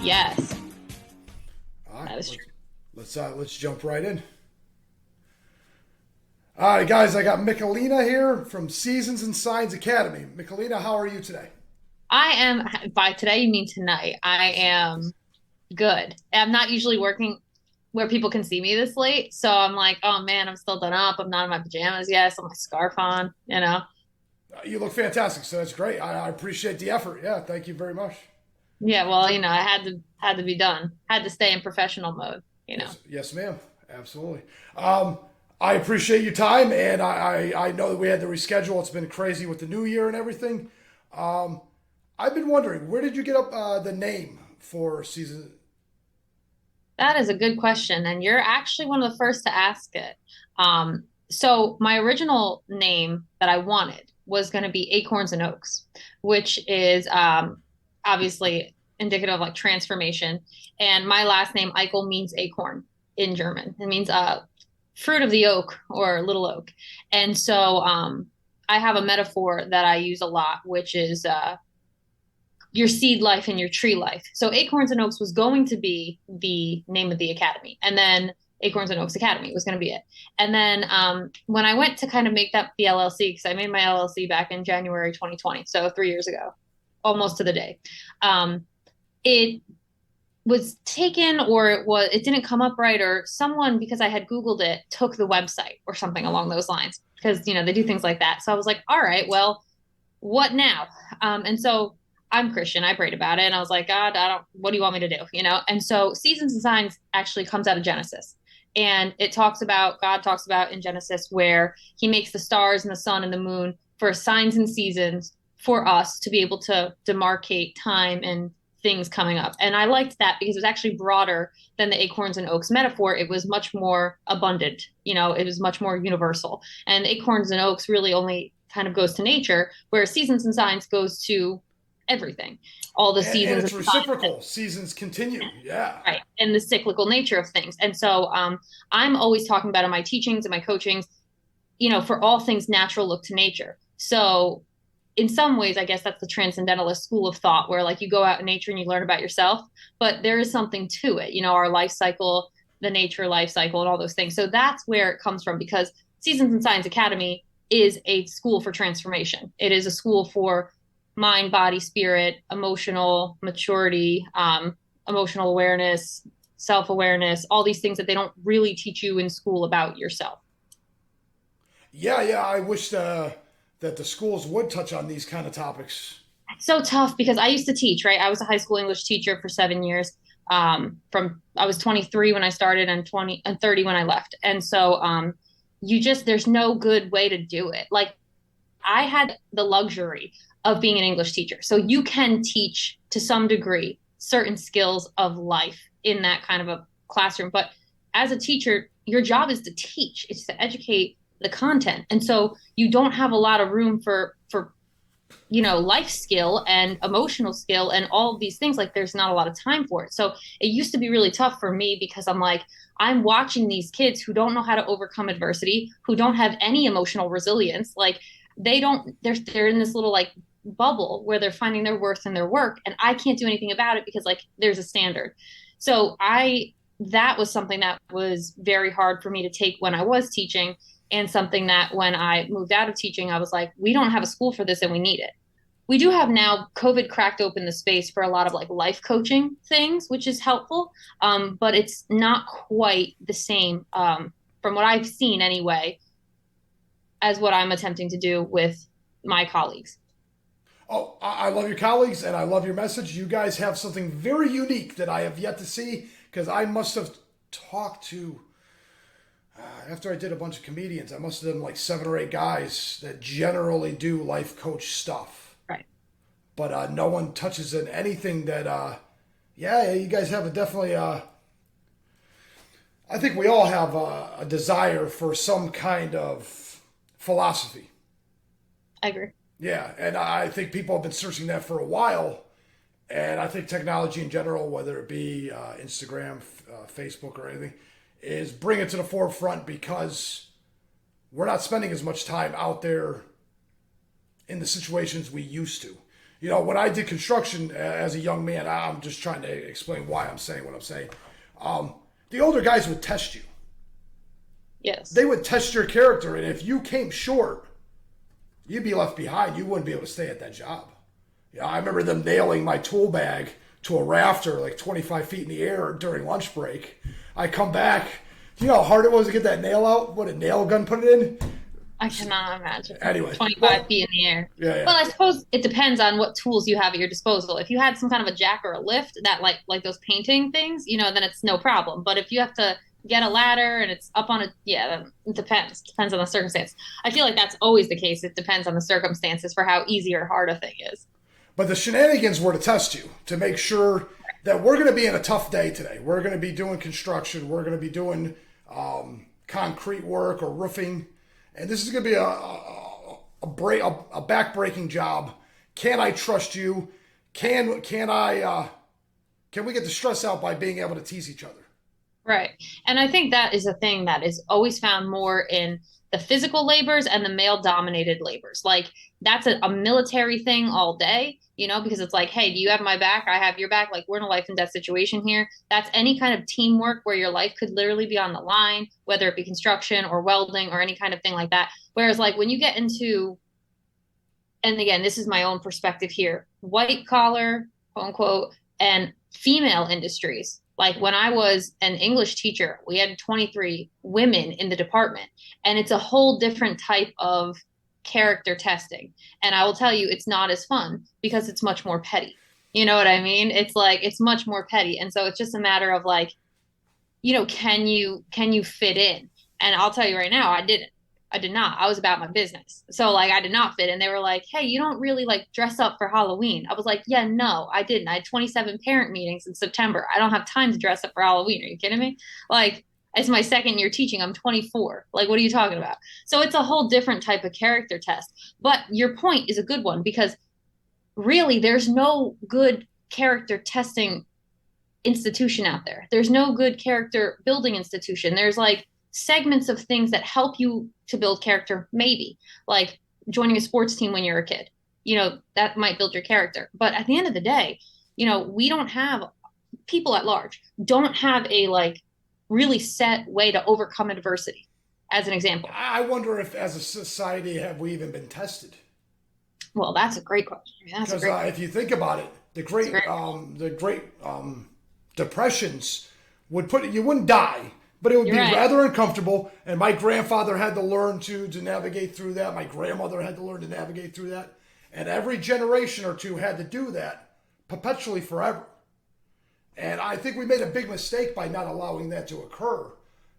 Yes, All right, that is true. let's jump right in. All right, guys, I got Michelina here from Seasons and Signs Academy. Michelina, how are you today? I am, by today you mean tonight. I am good. I'm not usually working where people can see me this late. So I'm like, oh man, I'm still done up. I'm not in my pajamas yet. So my scarf on. You look fantastic, so that's great. I appreciate the effort. Yeah, thank you very much. Yeah, well, I had to be done. Had to stay in professional mode. Yes, ma'am. Absolutely. I appreciate your time, and I know that we had to reschedule. It's been crazy with the new year and everything. Um, I've been wondering, where did you get up the name for season? That is a good question, and you're actually one of the first to ask it. So my original name that I wanted was going to be Acorns and Oaks, which is obviously indicative of like transformation. And my last name, Eichel, means acorn in German. It means fruit of the oak or little oak. And so I have a metaphor that I use a lot, which is your seed life and your tree life. So Acorns and Oaks was going to be the name of the academy. And then Acorns and Oaks Academy was going to be it. And then when I went to kind of make that the LLC, because I made my LLC back in January 2020, so 3 years ago, almost to the day, it was taken or it didn't come up right, or someone, because I had Googled it, took the website or something along those lines, because they do things like that. So I was like, all right, well, what now? And so I'm Christian. I prayed about it and I was like, God, what do you want me to do? And so Seasons and Signs actually comes out of Genesis. And God talks about in Genesis where he makes the stars and the sun and the moon for signs and seasons for us to be able to demarcate time and things coming up. And I liked that because it was actually broader than the acorns and oaks metaphor. It was much more abundant. It was much more universal. And acorns and oaks really only kind of goes to nature, whereas seasons and signs goes to everything, all the And seasons it's and signs, reciprocal. Seasons continue. Yeah. right, and the cyclical nature of things. And so I'm always talking about in my teachings and my coachings, for all things natural, look to nature. So in some ways, I guess that's the transcendentalist school of thought, where like you go out in nature and you learn about yourself, but there is something to it, our life cycle, the nature life cycle, and all those things. So that's where it comes from, because Seasons and Science Academy is a school for transformation. It is a school for mind, body, spirit, emotional maturity, emotional awareness, self awareness, all these things that they don't really teach you in school about yourself. Yeah, yeah. I wish that the schools would touch on these kind of topics. It's so tough because I used to teach, right? I was a high school English teacher for 7 years. From I was 23 when I started and 30 when I left. And so there's no good way to do it. Like I had the luxury of being an English teacher. So you can teach to some degree certain skills of life in that kind of a classroom. But as a teacher, your job is to teach, it's to educate the content. And so you don't have a lot of room for life skill and emotional skill and all of these things. Like there's not a lot of time for it. So it used to be really tough for me because I'm like, I'm watching these kids who don't know how to overcome adversity, who don't have any emotional resilience. Like they're in this little like bubble where they're finding their worth in their work, and I can't do anything about it because like there's a standard. So I that was something that was very hard for me to take when I was teaching, and something that when I moved out of teaching, I was like, we don't have a school for this and we need it. We do have now. COVID cracked open the space for a lot of like life coaching things, which is helpful. But it's not quite the same, from what I've seen anyway, as what I'm attempting to do with my colleagues. Oh, I love your colleagues and I love your message. You guys have something very unique that I have yet to see because I must have talked to, after I did a bunch of comedians, I must have done like 7 or 8 guys that generally do life coach stuff. Right. But no one touches on anything that, yeah, you guys have a definitely, I think we all have a desire for some kind of philosophy. I agree. Yeah, and I think people have been searching that for a while. And I think technology in general, whether it be Instagram, Facebook, or anything, is bring it to the forefront because we're not spending as much time out there in the situations we used to. You know, when I did construction as a young man, I'm just trying to explain why I'm saying what I'm saying. Um, the older guys would test you. Yes. They would test your character, and if you came short, you'd be left behind. You wouldn't be able to stay at that job. Yeah, I remember them nailing my tool bag to a rafter like 25 feet in the air during lunch break. I come back. Do you know how hard it was to get that nail out? What a nail gun put it in? I cannot imagine. Anyway, 25 well, feet in the air. yeah, yeah. Well, I suppose it depends on what tools you have at your disposal. If you had some kind of a jack or a lift that like those painting things, then it's no problem. But if you have to get a ladder and it's up on a yeah, then it depends. Depends on the circumstance. I feel like that's always the case. It depends on the circumstances for how easy or hard a thing is. But the shenanigans were to test you, to make sure that we're going to be in a tough day today. We're going to be doing construction. We're going to be doing concrete work or roofing. And this is going to be a back-breaking job. Can I trust you? Can we get the stress out by being able to tease each other? Right. And I think that is a thing that is always found more in the physical labors and the male dominated labors. Like that's a military thing all day, because it's like, hey, do you have my back? I have your back. Like we're in a life and death situation here. That's any kind of teamwork where your life could literally be on the line, whether it be construction or welding or any kind of thing like that. Whereas like when you get into, and again, this is my own perspective here, white collar, quote unquote, and female industries. Like when I was an English teacher, we had 23 women in the department, and it's a whole different type of character testing. And I will tell you, it's not as fun because it's much more petty. You know what I mean? It's like it's much more petty. And so it's just a matter of like, can you fit in? And I'll tell you right now, I didn't. I did not. I was about my business. So like I did not fit. And they were like, hey, you don't really like dress up for Halloween. I was like, yeah, no, I didn't. I had 27 parent meetings in September. I don't have time to dress up for Halloween. Are you kidding me? Like it's my second year teaching. I'm 24. Like, what are you talking about? So it's a whole different type of character test. But your point is a good one because really there's no good character testing institution out there. There's no good character building institution. There's like segments of things that help you to build character, maybe like joining a sports team when you're a kid. That might build your character. But at the end of the day, we don't have people at large don't have a like really set way to overcome adversity, as an example. I wonder if, as a society, have we even been tested? Well, that's a great question. That's a Because great if you think about it, that's a great the great depressions would put you wouldn't die, but it would You're be right. rather uncomfortable. And my grandfather had to learn to navigate through that. My grandmother had to learn to navigate through that, and every generation or two had to do that perpetually forever. And I think we made a big mistake by not allowing that to occur,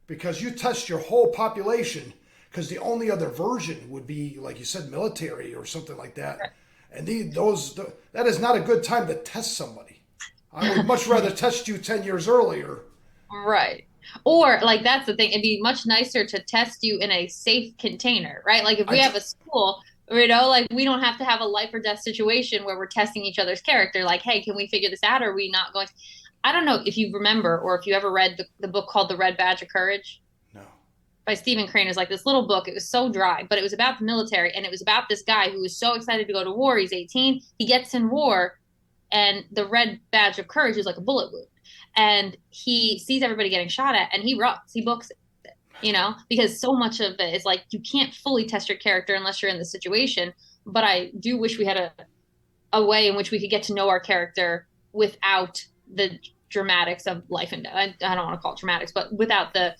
because you test your whole population. Because the only other version would be, like you said, military or something like that. And that is not a good time to test somebody. I would much rather test you 10 years earlier. Right. Or like that's the thing. It'd be much nicer to test you in a safe container, right? Like if I we t- have a school, like we don't have to have a life or death situation where we're testing each other's character. Like, hey, can we figure this out? Or are we not going to? I don't know if you remember or if you ever read the book called The Red Badge of Courage no. by Stephen Crane. It was like this little book. It was so dry, but it was about the military, and it was about this guy who was so excited to go to war. He's 18. He gets in war, and the red badge of courage is like a bullet wound. And he sees everybody getting shot at, and he runs. He books it, because so much of it is like you can't fully test your character unless you're in the situation. But I do wish we had a way in which we could get to know our character without the dramatics of life and death. I don't want to call it dramatics, but without the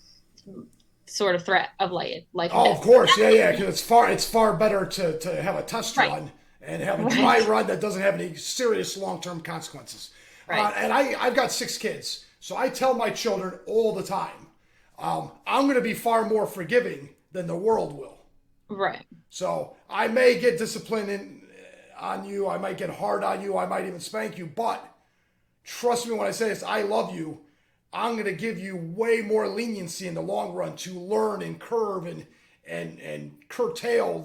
sort of threat of life and Oh, of death. course, yeah, yeah. Because it's far better to have a test Right. run and have a dry Right. run that doesn't have any serious long-term consequences. Right. And I've got 6 kids, so I tell my children all the time, I'm going to be far more forgiving than the world will. Right. So I may get on you, I might get hard on you, I might even spank you, but trust me when I say this, I love you. I'm going to give you way more leniency in the long run to learn and curve and curtail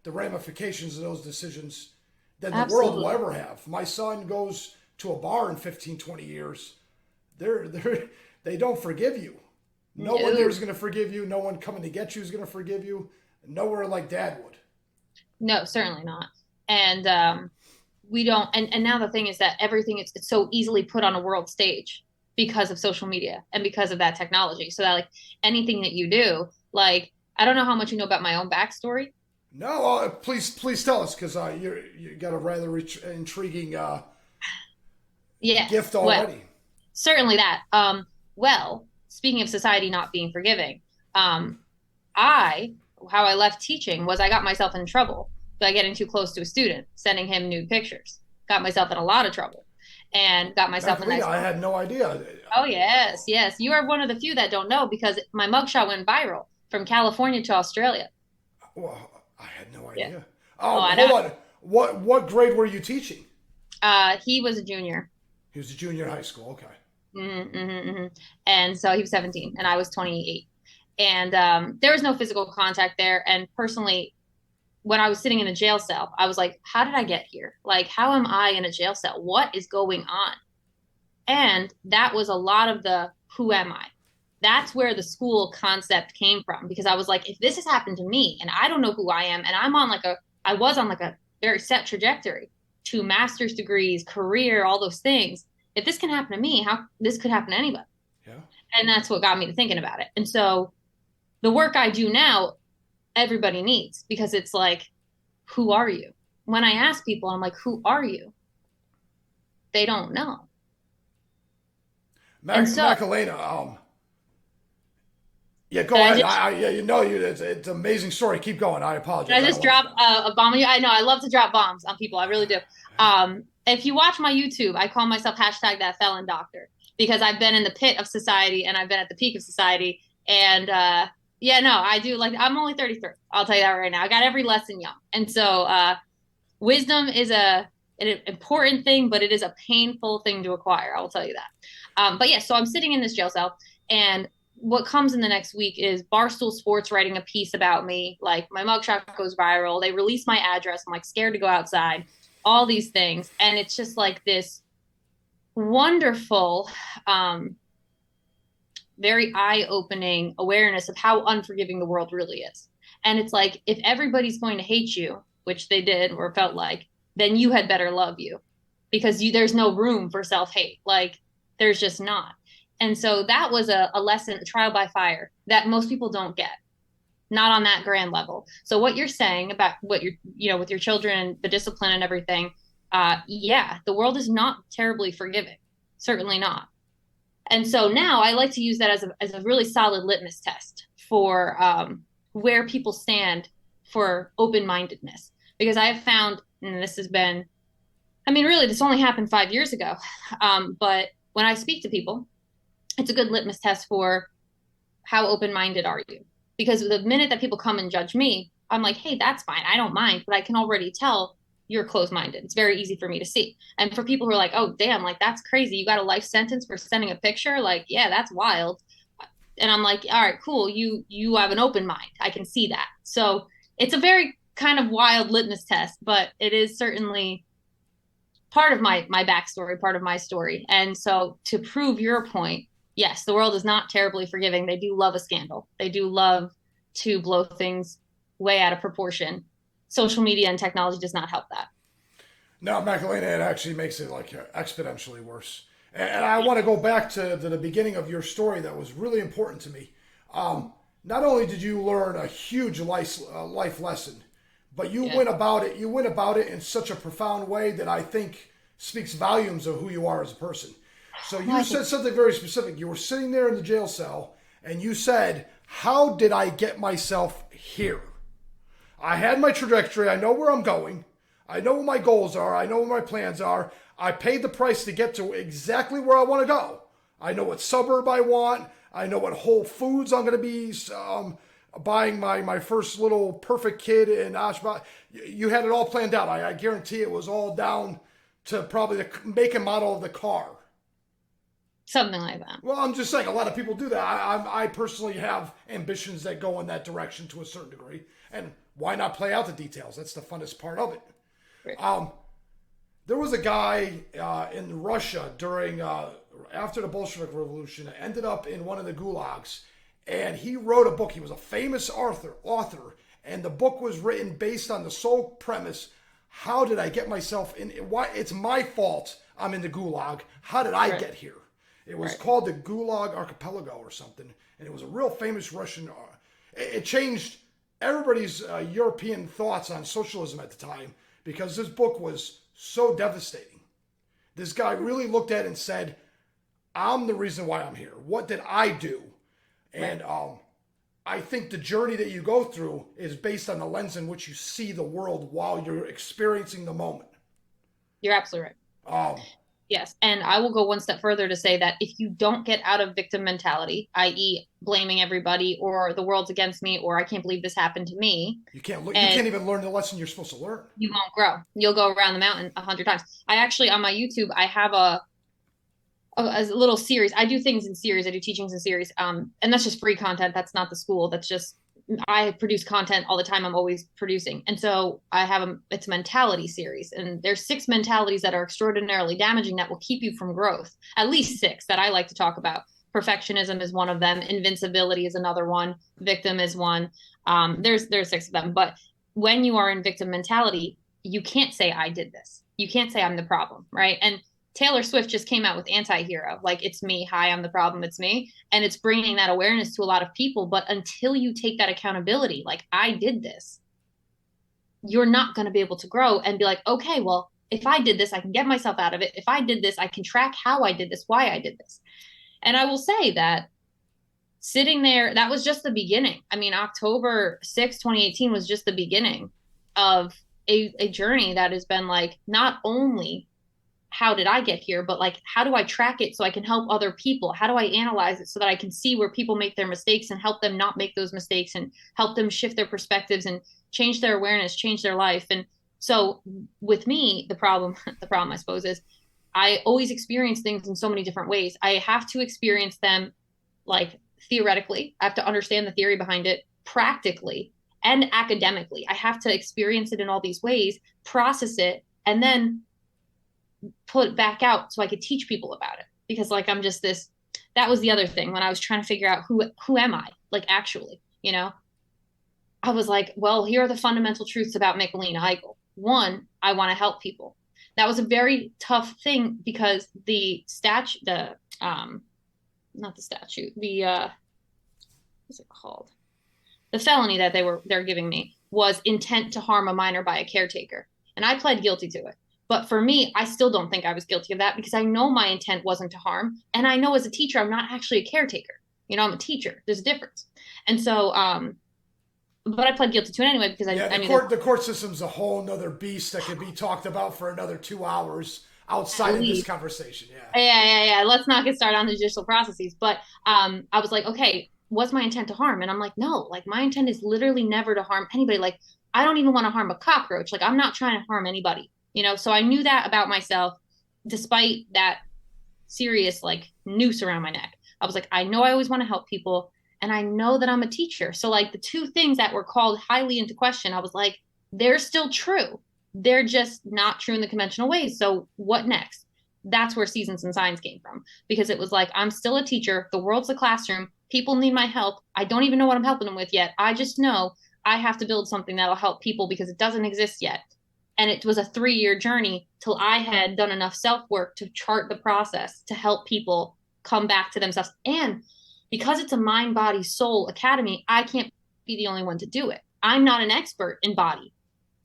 the ramifications of those decisions than the world will Absolutely. ever have. My son goes to a bar in 15, 20 years. They don't forgive you. No one there No. is going to forgive you. No one coming to get you is going to forgive you. Nowhere like dad would. No, certainly not. And we don't, and now the thing is that everything is it's so easily put on a world stage because of social media and because of that technology. So that like anything that you do, like I don't know how much you know about my own backstory. No, please tell us because you got a rather intriguing Yes. gift Well, already. certainly that. Well, speaking of society not being forgiving, um, I how I left teaching was I got myself in trouble by getting too close to a student, sending him nude pictures. Got myself in a lot of trouble, and got myself in Michelina, nice. I had no idea. Oh yes, yes. You are one of the few that don't know because my mugshot went viral from California to Australia. Well, I had no Yeah. idea. Oh, I know. Hold on. What grade were you teaching? He was a junior. He was a junior in high school. Okay. Mm-hmm, mm-hmm. And so he was 17 and I was 28. And there was no physical contact there. And personally, when I was sitting in a jail cell, I was like, how did I get here? Like, how am I in a jail cell? What is going on? And that was a lot of the who am I? That's where the school concept came from because I was like, if this has happened to me and I don't know who I am, and I was on like a very set trajectory to master's degrees, career, all those things. If this can happen to me, how this could happen to anybody? Yeah. And that's what got me to thinking about it. And so the work I do now, everybody needs because it's like, who are you? When I ask people, I'm like, who are you? They don't know. And so Michelina, yeah, go I ahead. just Yeah, it's an amazing story. Keep going. I I apologize. I don't just want to. drop a bomb on you. I know I love to drop bombs on people. I really do. If you watch my YouTube, I call myself hashtag that felon doctor because I've been in the pit of society and I've been at the peak of society. And yeah, no, I do like I'm only 33. I'll tell you that right now. I got every lesson young. And so wisdom is an important thing, but it is a painful thing to acquire. I will tell you that. But yeah, so I'm sitting in this jail cell, and what comes in the next week is Barstool Sports writing a piece about me. Like my mugshot goes viral. They release my address. I'm like scared to go outside. All these things, and it's just like this wonderful, very eye-opening awareness of how unforgiving the world really is. And it's like if everybody's going to hate you, which they did or felt like, then you had better love you because there's no room for self-hate. Like there's just not. And so that was a lesson, a trial by fire that most people don't get, not on that grand level. So what you're saying about what you're, with your children, the discipline and everything, yeah, the world is not terribly forgiving, certainly not. And so now I like to use that as a really solid litmus test for where people stand for open mindedness. Because I have found, and this has been, I mean, really, this only happened 5 years ago. But when I speak to people, it's a good litmus test for how open minded are you? Because the minute that people come and judge me, I'm like, hey, that's fine. I don't mind, but I can already tell you're closed minded. It's very easy for me to see. And for people who are like, oh, damn, like that's crazy. You got a life sentence for sending a picture. Like, yeah, that's wild. And I'm like, all right, cool. You have an open mind. I can see that. So it's a very kind of wild litmus test, but it is certainly part of my backstory, part of my story. And so to prove your point, yes, the world is not terribly forgiving. They do love a scandal. They do love to blow things way out of proportion. Social media and technology does not help that. No, Michelina, it actually makes it like exponentially worse. And I want to go back to the beginning of your story that was really important to me. Not only did you learn a huge life lesson, but you Yeah. went about it. You went about it in such a profound way that I think speaks volumes of who you are as a person. So Well, you I think said something very specific. You were sitting there in the jail cell, and you said, "How did I get myself here? I had my trajectory. I know where I'm going. I know what my goals are. I know what my plans are. I paid the price to get to exactly where I want to go. I know what suburb I want. I know what Whole Foods I'm going to be buying my first little perfect kid in Ashba. You had it all planned out. I guarantee it was all down to probably the make and model of the car. something like that. Well, I'm just saying a lot of people do that. I personally have ambitions that go in that direction to a certain degree. And why not play out the details? That's the funnest part of it. Right. There was a guy in Russia during after the Bolshevik Revolution, ended up in one of the gulags, and he wrote a book. He was a famous author, and the book was written based on the sole premise: how did I get myself in? Why it's my fault I'm in the gulag. How did I Right. get here? It was Right. called the Gulag Archipelago or something, and it was a real famous Russian. It changed everybody's European thoughts on socialism at the time because this book was so devastating. This guy really looked at it and said, "I'm the reason why I'm here. What did I do?" Right. And I think the journey that you go through is based on the lens in which you see the world while you're experiencing the moment. You're absolutely right. Um, Yes. And I will go one step further to say that if you don't get out of victim mentality, i.e., blaming everybody or the world's against me or I can't believe this happened to me, you can't look. You and can't even learn the lesson you're supposed to learn. you won't grow. You'll go around the mountain 100 times. I actually, on my YouTube, I have a little series. I do things in series. I do teachings in series. And that's just free content. That's not the school. That's just I produce content all the time. I'm always producing. And so I have it's a mentality series. And there's 6 mentalities that are extraordinarily damaging that will keep you from growth. At least 6 that I like to talk about. Perfectionism is one of them. Invincibility is another one. Victim is one. There's 6 of them. But when you are in victim mentality, you can't say I did this. You can't say I'm the problem, right? And Taylor Swift just came out with Anti-Hero. Like, it's me. Hi, I'm the problem. It's me. And it's bringing that awareness to a lot of people. But until you take that accountability, like, I did this, you're not going to be able to grow and be like, okay, well, if I did this, I can get myself out of it. If I did this, I can track how I did this, why I did this. And I will say that sitting there, that was just the beginning. I mean, October 2018 was just the beginning of a journey that has been like, not only how did I get here, but like, how do I track it so I can help other people? How do I analyze it so that I can see where people make their mistakes and help them not make those mistakes and help them shift their perspectives and change their awareness, change their life? And so with me, the problem I suppose is I always experience things in so many different ways. I have to experience them like theoretically. I have to understand the theory behind it practically and academically. I have to experience it in all these ways, process it, and then put it back out so I could teach people about it. Because like I'm just this that was the other thing when I was trying to figure out who am I? Like actually, I was like, well, here are the fundamental truths about Michelina Aichele. One, I want to help people. That was a very tough thing because not the statute, what's it called? The felony that they're giving me was intent to harm a minor by a caretaker. And I pled guilty to it. But for me, I still don't think I was guilty of that because I know my intent wasn't to harm. And I know as a teacher, I'm not actually a caretaker. I'm a teacher. There's a difference. And so, but I pled guilty to it anyway because Yeah, I the knew that court the court system's a whole nother beast that could be talked about for another 2 hours at outside of this least. conversation. Yeah. Yeah. Let's not get started on the judicial processes. But I was like, okay, was my intent to harm? And I'm like, no, like my intent is literally never to harm anybody. Like, I don't even want to harm a cockroach. Like, I'm not trying to harm anybody. So I knew that about myself, despite that serious like noose around my neck. I was like, I know I always want to help people, and I know that I'm a teacher. So like the two things that were called highly into question, I was like, they're still true. They're just not true in the conventional ways. So what next? That's where Seasons and Signs came from because it was like, I'm still a teacher. The world's a classroom. People need my help. I don't even know what I'm helping them with yet. I just know I have to build something that'll help people because it doesn't exist yet. And it was a 3-year journey till I had done enough self work to chart the process to help people come back to themselves. And because it's a mind, body, soul academy, I can't be the only one to do it. I'm not an expert in body.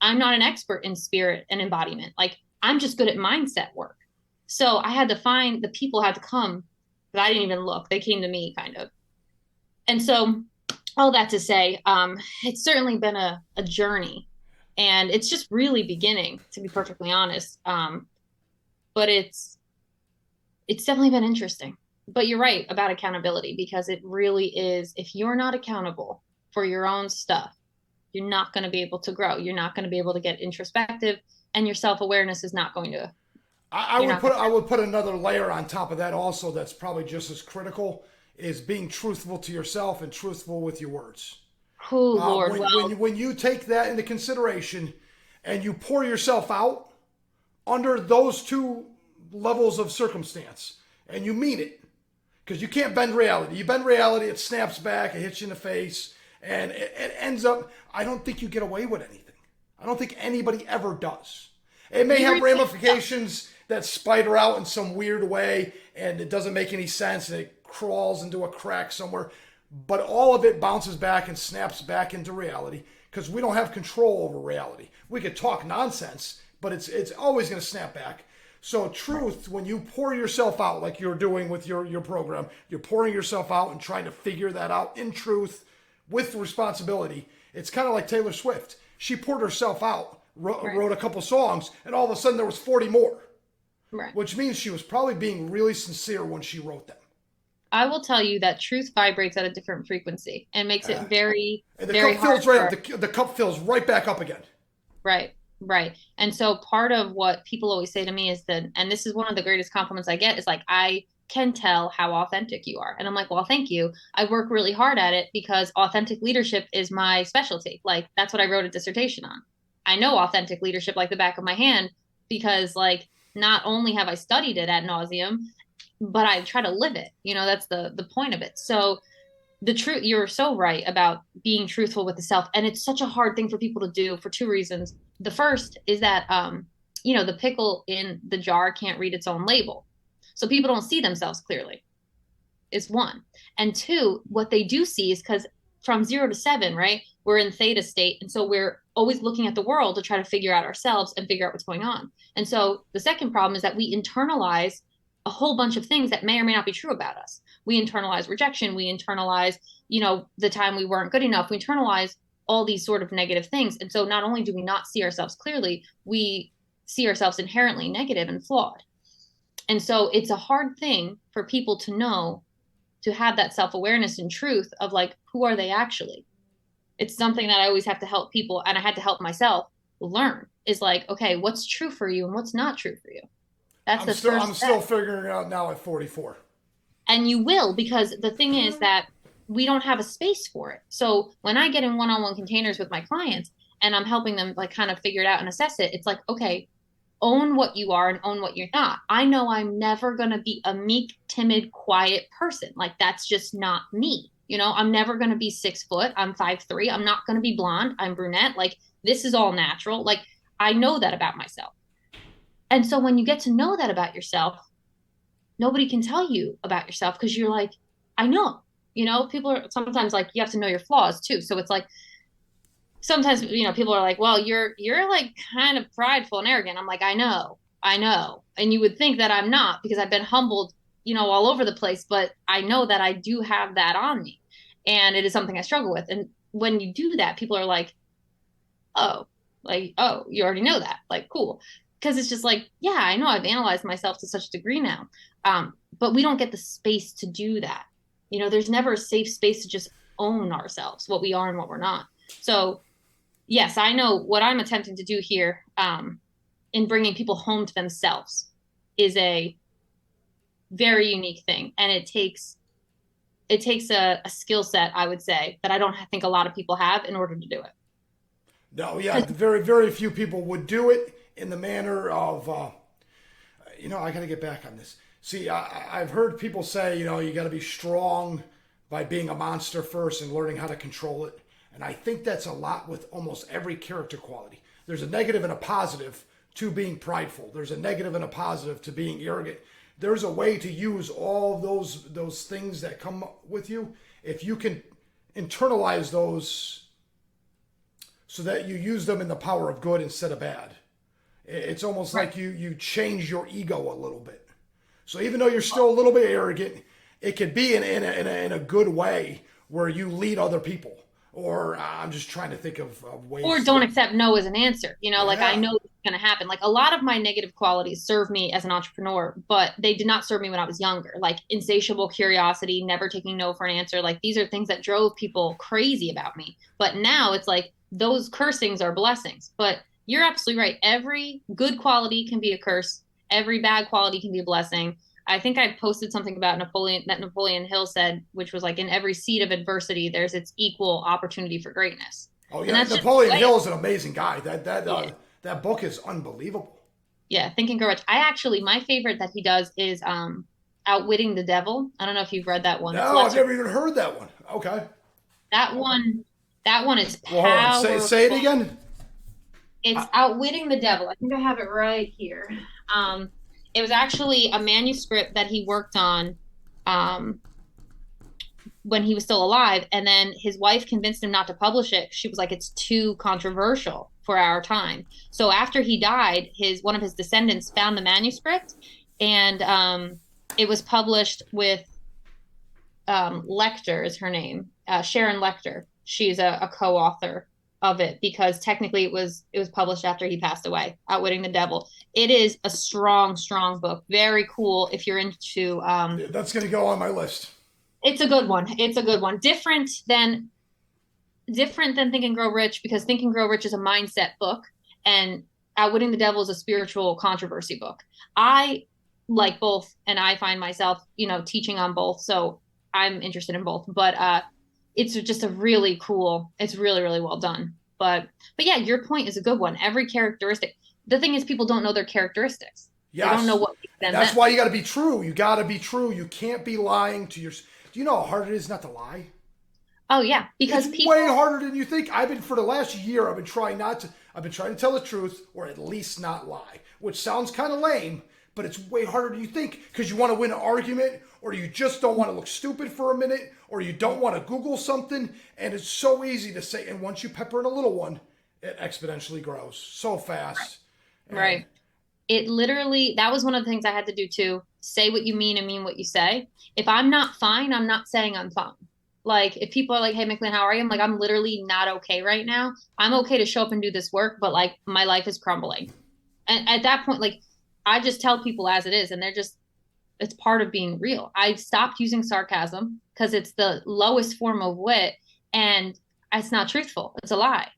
I'm not an expert in spirit and embodiment. Like, I'm just good at mindset work. So I had to find the people had to come, but I didn't even look. They came to me kind of. And so all that to say, it's certainly been a journey, and it's just really beginning, to be perfectly honest. But it's definitely been interesting. But you're right about accountability because it really is. If you're not accountable for your own stuff, you're not going to be able to grow. You're not going to be able to get introspective, and your self awareness is not going to. I You're would not put going. I would put another layer on top of that also that's probably just as critical is being truthful to yourself and truthful with your words. Oh Lord, well, When you take that into consideration and you pour yourself out under those two levels of circumstance and you mean it because you can't bend reality. You bend reality, it snaps back, it hits you in the face, and it ends up. I don't think you get away with anything. I don't think anybody ever does. It may You have repeat yourself. ramifications that spider out in some weird way and it doesn't make any sense and it crawls into a crack somewhere. But all of it bounces back and snaps back into reality because we don't have control over reality. We could talk nonsense, but it's always going to snap back. So truth, when you pour yourself out like you're doing with your program, you're pouring yourself out and trying to figure that out in truth with responsibility. It's kind of like Taylor Swift. She poured herself out, Right. wrote a couple songs, and all of a sudden there was 40 more, Right. which means she was probably being really sincere when she wrote them. I will tell you that truth vibrates at a different frequency and makes it very, And the very cup hard fills right up. for, The cup fills right back up again. right, right. And so part of what people always say to me is that, and this is one of the greatest compliments I get, is like, I can tell how authentic you are. And I'm like, well, thank you. I work really hard at it because authentic leadership is my specialty. Like, that's what I wrote a dissertation on. I know authentic leadership like the back of my hand because, like, not only have I studied it ad nauseum, but I try to live it. That's the point of it. So the truth, you're so right about being truthful with the self, and it's such a hard thing for people to do for two reasons. The first is that the pickle in the jar can't read its own label, so people don't see themselves clearly. Is one. And two, what they do see is because from 0 to 7, right, we're in theta state, and so we're always looking at the world to try to figure out ourselves and figure out what's going on. And so the second problem is that we internalize a whole bunch of things that may or may not be true about us. We internalize rejection, we internalize, the time we weren't good enough, we internalize all these sort of negative things. And so not only do we not see ourselves clearly, we see ourselves inherently negative and flawed. And so it's a hard thing for people to know, to have that self-awareness and truth of like, who are they actually? It's something that I always have to help people, and I had to help myself learn, is like, okay, what's true for you and what's not true for you? That's the I'm first still step. figuring it out now at 44. And you will, because the thing is that we don't have a space for it. So when I get in one-on-one containers with my clients and I'm helping them like kind of figure it out and assess it, it's like, okay, own what you are and own what you're not. I know I'm never going to be a meek, timid, quiet person. Like, that's just not me. I'm never going to be 6 foot. I'm 5'3". I'm not going to be blonde. I'm brunette. Like, this is all natural. Like, I know that about myself. And so when you get to know that about yourself, nobody can tell you about yourself because you're like, I know. People are sometimes like, you have to know your flaws too. So it's like, sometimes people are like, well, you're like kind of prideful and arrogant. I'm like, I know, and you would think that I'm not because I've been humbled all over the place, but I know that I do have that on me, and it is something I struggle with. And when you do that, people are oh like, oh, you already know that, like, cool, because it's just like, yeah, I know, I've analyzed myself to such a degree now. But we don't get the space to do that. There's never a safe space to just own ourselves, what we are and what we're not. So yes, I know what I'm attempting to do here, in bringing people home to themselves is a very unique thing, and it takes a skill set, I would say, that I don't think a lot of people have in order to do it. No, yeah, very, very few people would do it in the manner of, I got to get back on this. See, I've heard people say, you got to be strong by being a monster first and learning how to control it. And I think that's a lot with almost every character quality. There's a negative and a positive to being prideful. There's a negative and a positive to being arrogant. There's a way to use all those things that come with you. If you can internalize those so that you use them in the power of good instead of bad. It's almost Right. like you change your ego a little bit. So even though you're still a little bit arrogant, it could be in a good way where you lead other people. Or I'm just trying to think of Or ways don't to. accept no as an answer. Like, I Yeah. know it's going to happen. Like, a lot of my negative qualities serve me as an entrepreneur, but they did not serve me when I was younger. Like, insatiable curiosity, never taking no for an answer. Like, these are things that drove people crazy about me. But now it's like those cursings are blessings. But you're absolutely right. Every good quality can be a curse. Every bad quality can be a blessing. I think I posted something about Napoleon Hill said, which was like, in every seed of adversity, there's its equal opportunity for greatness. Oh And yeah, that's just the Napoleon way. Hill is an amazing guy. Yeah. That book is unbelievable. Yeah. Think and Grow Rich. My favorite that he does is Outwitting the Devil. I don't know if you've read that one. It's No, I've Lesser. never even heard that one. Okay. That one, that one is Well, hold on. Say it powerful. again. It's Outwitting the Devil. I think I have it right here. Um, it was actually a manuscript that he worked on um, when he was still alive, and then his wife convinced him not to publish it. She was like, "It's too controversial for our time." So after he died, his one of his descendants found the manuscript, and it was published with Lecter is her name, Sharon Lecter. She's a co-author of it because technically it was published after he passed away. Outwitting the Devil. It is a strong, strong book. Very cool if you're into. That's going to go on my list. It's a good one. It's a good one. Different than Think and Grow Rich because Think and Grow Rich is a mindset book, and Outwitting the Devil is a spiritual controversy book. I like both, and I find myself, teaching on both. So I'm interested in both. But it's just a really cool. It's really really well done. But yeah, your point is a good one. Every characteristic. The thing is, people don't know their characteristics. They don't know Yes. what makes And them that's them. why you got to be true. You got to be true. You can't be lying to your. Do you know how hard it is not to lie? Oh yeah, It's because way people. harder than you think. For the last year, I've been trying not to. I've been trying to tell the truth or at least not lie, which sounds kind of lame, but it's way harder than you think because you want to win an argument or you just don't want to look stupid for a minute or you don't want to Google something. And it's so easy to say. And once you pepper in a little one, it exponentially grows so fast. And Right. It literally, that was one of the things I had to do too. Say what you mean and mean what you say. If I'm not fine, I'm not saying I'm fine. Like if people are like, "Hey, McLean, how are you?" I'm like, "I'm literally not okay right now. I'm okay to show up and do this work, but like my life is crumbling." And at that point, like I just tell people as it is, and it's part of being real. I stopped using sarcasm because it's the lowest form of wit, and it's not truthful. It's a lie.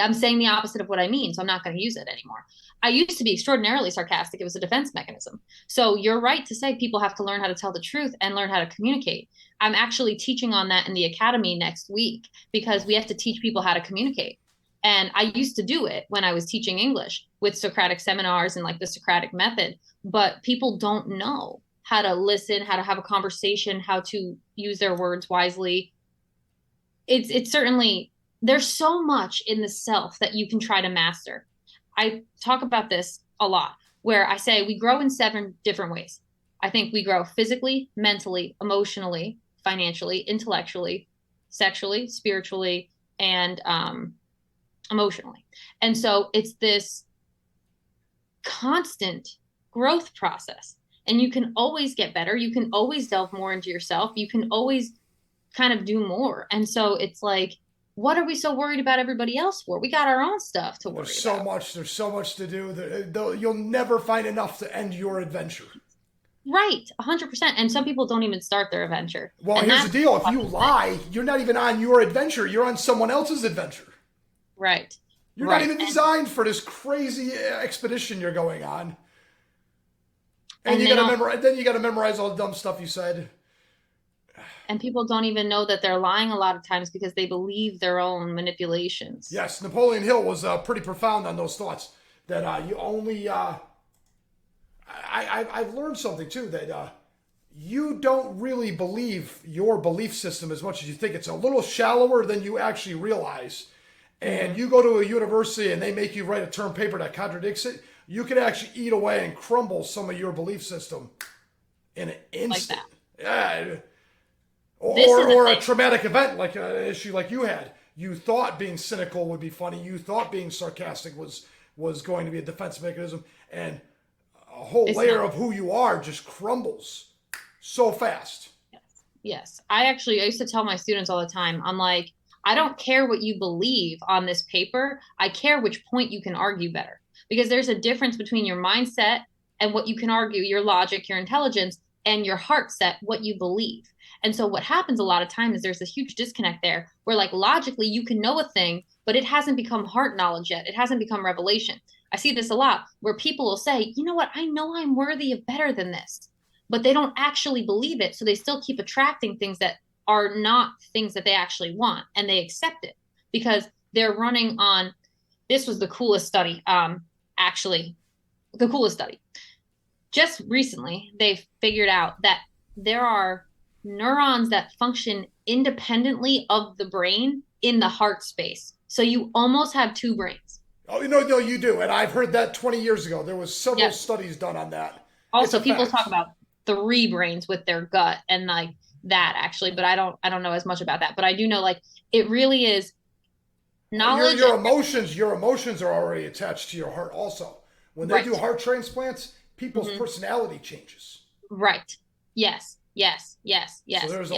I'm saying the opposite of what I mean, so I'm not going to use it anymore. I used to be extraordinarily sarcastic. It was a defense mechanism. So you're right to say people have to learn how to tell the truth and learn how to communicate. I'm actually teaching on that in the academy next week because we have to teach people how to communicate. And I used to do it when I was teaching English with Socratic seminars and like the Socratic method, but people don't know how to listen, how to have a conversation, how to use their words wisely. It's certainly there's so much in the self that you can try to master. I talk about this a lot where I say we grow in 7 different ways. I think we grow physically, mentally, emotionally, financially, intellectually, sexually, spiritually, and emotionally. And so it's this constant growth process. And you can always get better. You can always delve more into yourself. You can always kind of do more. And so it's like, what are we so worried about everybody else for? We got our own stuff to there's worry so about. much. There's so much to do. You'll never find enough to end your adventure. Right, 100%. And some people don't even start their adventure. Well, And here's the that's deal. If the you thing. lie, you're not even on your adventure. You're on someone else's adventure. Right, You're not right. even designed for this crazy expedition you're going on. And And you they got to don't, memorize. Then you got to memorize all the dumb stuff you said. and people don't even know that they're lying a lot of times because they believe their own manipulations. Yes, Napoleon Hill was pretty profound on those thoughts. That you only. I've learned something too that you don't really believe your belief system as much as you think. It's a little shallower than you actually realize. And Hmm. you go to a university and they make you write a term paper that contradicts it, you can actually eat away and crumble some of your belief system in an Like instant. that. Yeah. This is the Or a thing. traumatic event like an issue like you had. You thought being cynical would be funny. You thought being sarcastic was going to be a defense mechanism, and a whole It's layer not. of who you are just crumbles so fast. Yes. Yes. I used to tell my students all the time, I'm like, I don't care what you believe on this paper. I care which point you can argue better. Because there's a difference between your mindset and what you can argue, your logic, your intelligence, and your heart set, what you believe. And so what happens a lot of times is there's this huge disconnect there where like logically you can know a thing, but it hasn't become heart knowledge yet. It hasn't become revelation. I see this a lot where people will say, you know what, I know I'm worthy of better than this, but they don't actually believe it. So they still keep attracting things that are not things that they actually want and they accept it because they're running on this was the coolest study. Actually, the coolest study. Just recently, they figured out that there are neurons that function independently of the brain in the heart space. So you almost have two brains. Oh, no, you do. And I've heard that 20 years ago. There was several Yeah. studies done on that. It's Also, a people talk fact. about three brains with their gut and like that actually, but I don't know as much about that. But I do know like it really is Your knowledge. your emotions are already attached to your heart also. When they do Right. heart transplants, people's Hmm. personality changes. Right. Yes. Yes. Yes. So Yes. Yes. there's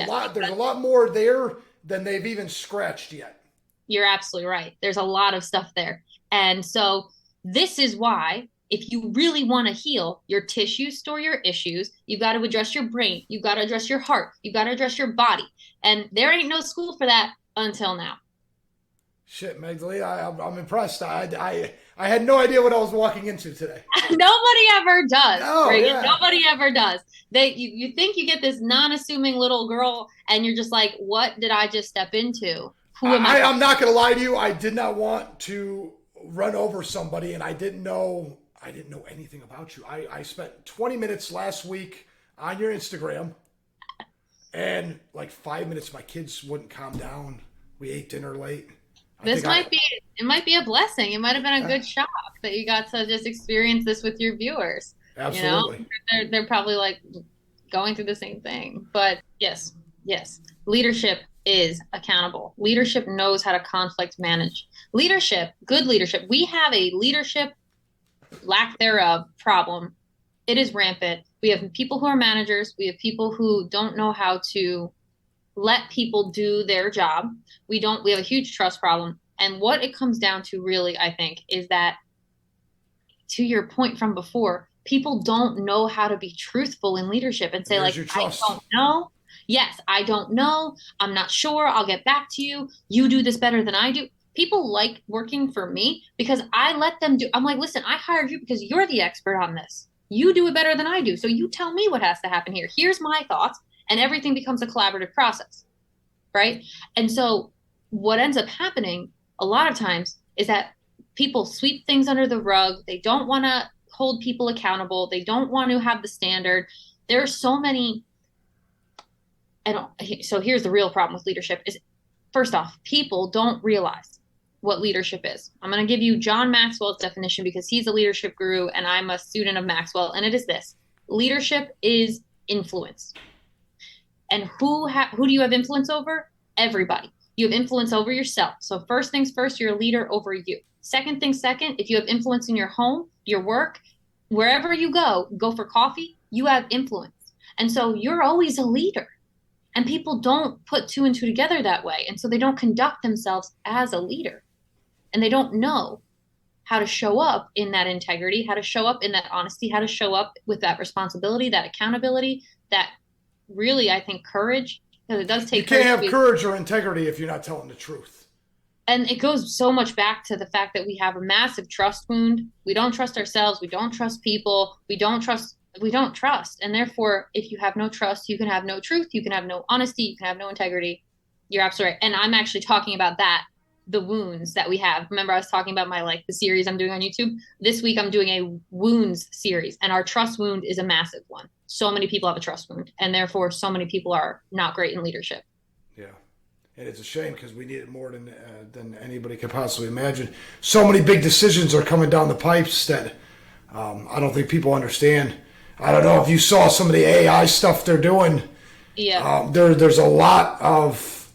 a lot more there than they've even scratched yet. You're absolutely right. There's a lot of stuff there. And so this is why if you really want to heal, your tissues store your issues. You got to address your brain. You got to address your heart. You got to address your body. And there ain't no school for that until now. Shit, Magdalena, I'm impressed. I had no idea what I was walking into today. Nobody ever does, No, Reagan. yeah. Nobody ever does. You think you get this non-assuming little girl and you're just like, what did I just step into? Who am I? I'm not going to lie to you. I did not want to run over somebody, and I didn't know anything about you. I spent 20 minutes last week on your Instagram, and like 5 minutes, my kids wouldn't calm down. We ate dinner late. I This think I, might be it might be a blessing. It might have been a yeah, good shock that you got to just experience this with your viewers. You know, absolutely. they're probably like going through the same thing. But yes, yes, leadership is accountable. Leadership knows how to conflict manage. Leadership, good leadership. We have a leadership lack thereof problem. It is rampant. We have people who are managers. We have people who don't know how to let people do their job. We have a huge trust problem. And what it comes down to really, I think, is that to your point from before, people don't know how to be truthful in leadership and And say, there's like, your I trust. don't know. Yes, I don't know. I'm not sure. I'll get back to you. You do this better than I do. People like working for me because I let them do. I'm like, listen, I hired you because you're the expert on this. You do it better than I do. So you tell me what has to happen here. Here's my thoughts. And everything becomes a collaborative process. Right. And so what ends up happening a lot of times is that people sweep things under the rug. They don't want to hold people accountable. They don't want to have the standard. There are so many. And so here's the real problem with leadership is first off, people don't realize what leadership is. I'm going to give you John Maxwell's definition because he's a leadership guru and I'm a student of Maxwell. And it is this: leadership is influence. And who do you have influence over? Everybody. You have influence over yourself. So first things first, you're a leader over you. Second things second, if you have influence in your home, your work, wherever you go for coffee, you have influence. And so you're always a leader. And people don't put two and two together that way. And so they don't conduct themselves as a leader. And they don't know how to show up in that integrity, how to show up in that honesty, how to show up with that responsibility, that accountability, that really, I think, courage, because it does You take can't courage to have be. courage or integrity if you're not telling the truth. And it goes so much back to the fact that we have a massive trust wound. We don't trust ourselves. We don't trust people. We don't trust. And therefore, if you have no trust, you can have no truth. You can have no honesty. You can have no integrity. You're absolutely right. And I'm actually talking about that, the wounds that we have. Remember, I was talking about my like the series I'm doing on YouTube. This week I'm doing a wounds series, and our trust wound is a massive one. So many people have a trust wound, and therefore so many people are not great in leadership. Yeah. And it's a shame because we need it more than anybody could possibly imagine. So many big decisions are coming down the pipes that I don't think people understand. I don't know if you saw some of the AI stuff they're doing. Yeah. There's a lot of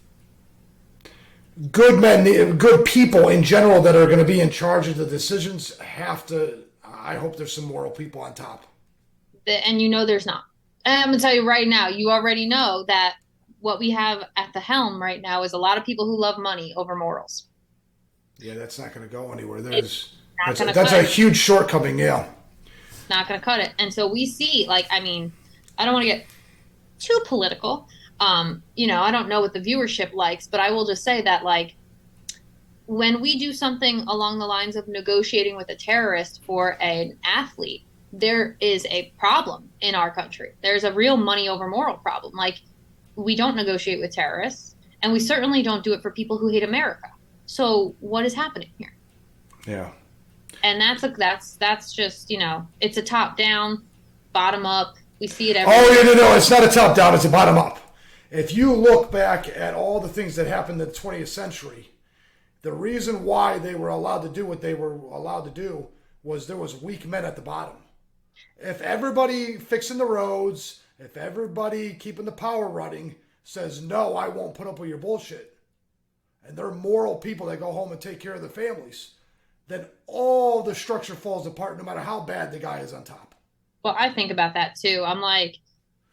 good men, good people in general that are going to be in charge of the decisions. Have to. I hope there's some moral people on top. And you know there's not. And I'm gonna tell you right now, you already know that what we have at the helm right now is a lot of people who love money over morals. Yeah, that's not going to go anywhere. It's There's not that's a, gonna that's cut a it. huge shortcoming. Yeah, It's not gonna cut it. And so we see, like, I mean, I don't want to get too political. I don't know what the viewership likes, but I will just say that like when we do something along the lines of negotiating with a terrorist for an athlete, there is a problem in our country. There's a real money over moral problem. Like we don't negotiate with terrorists, and we certainly don't do it for people who hate America. So what is happening here? yeah. And that's just it's a top down, bottom up. We see it Oh, everywhere. yeah, no, it's not a top down, it's a bottom up. If you look back at all the things that happened in the 20th century, The reason why they were allowed to do what they were allowed to do was there was weak men at the bottom. If everybody fixing the roads, if everybody keeping the power running says no, I won't put up with your bullshit, and they're moral people that go home and take care of their families, then all the structure falls apart no matter how bad the guy is on top. Well, I think about that too. I'm like,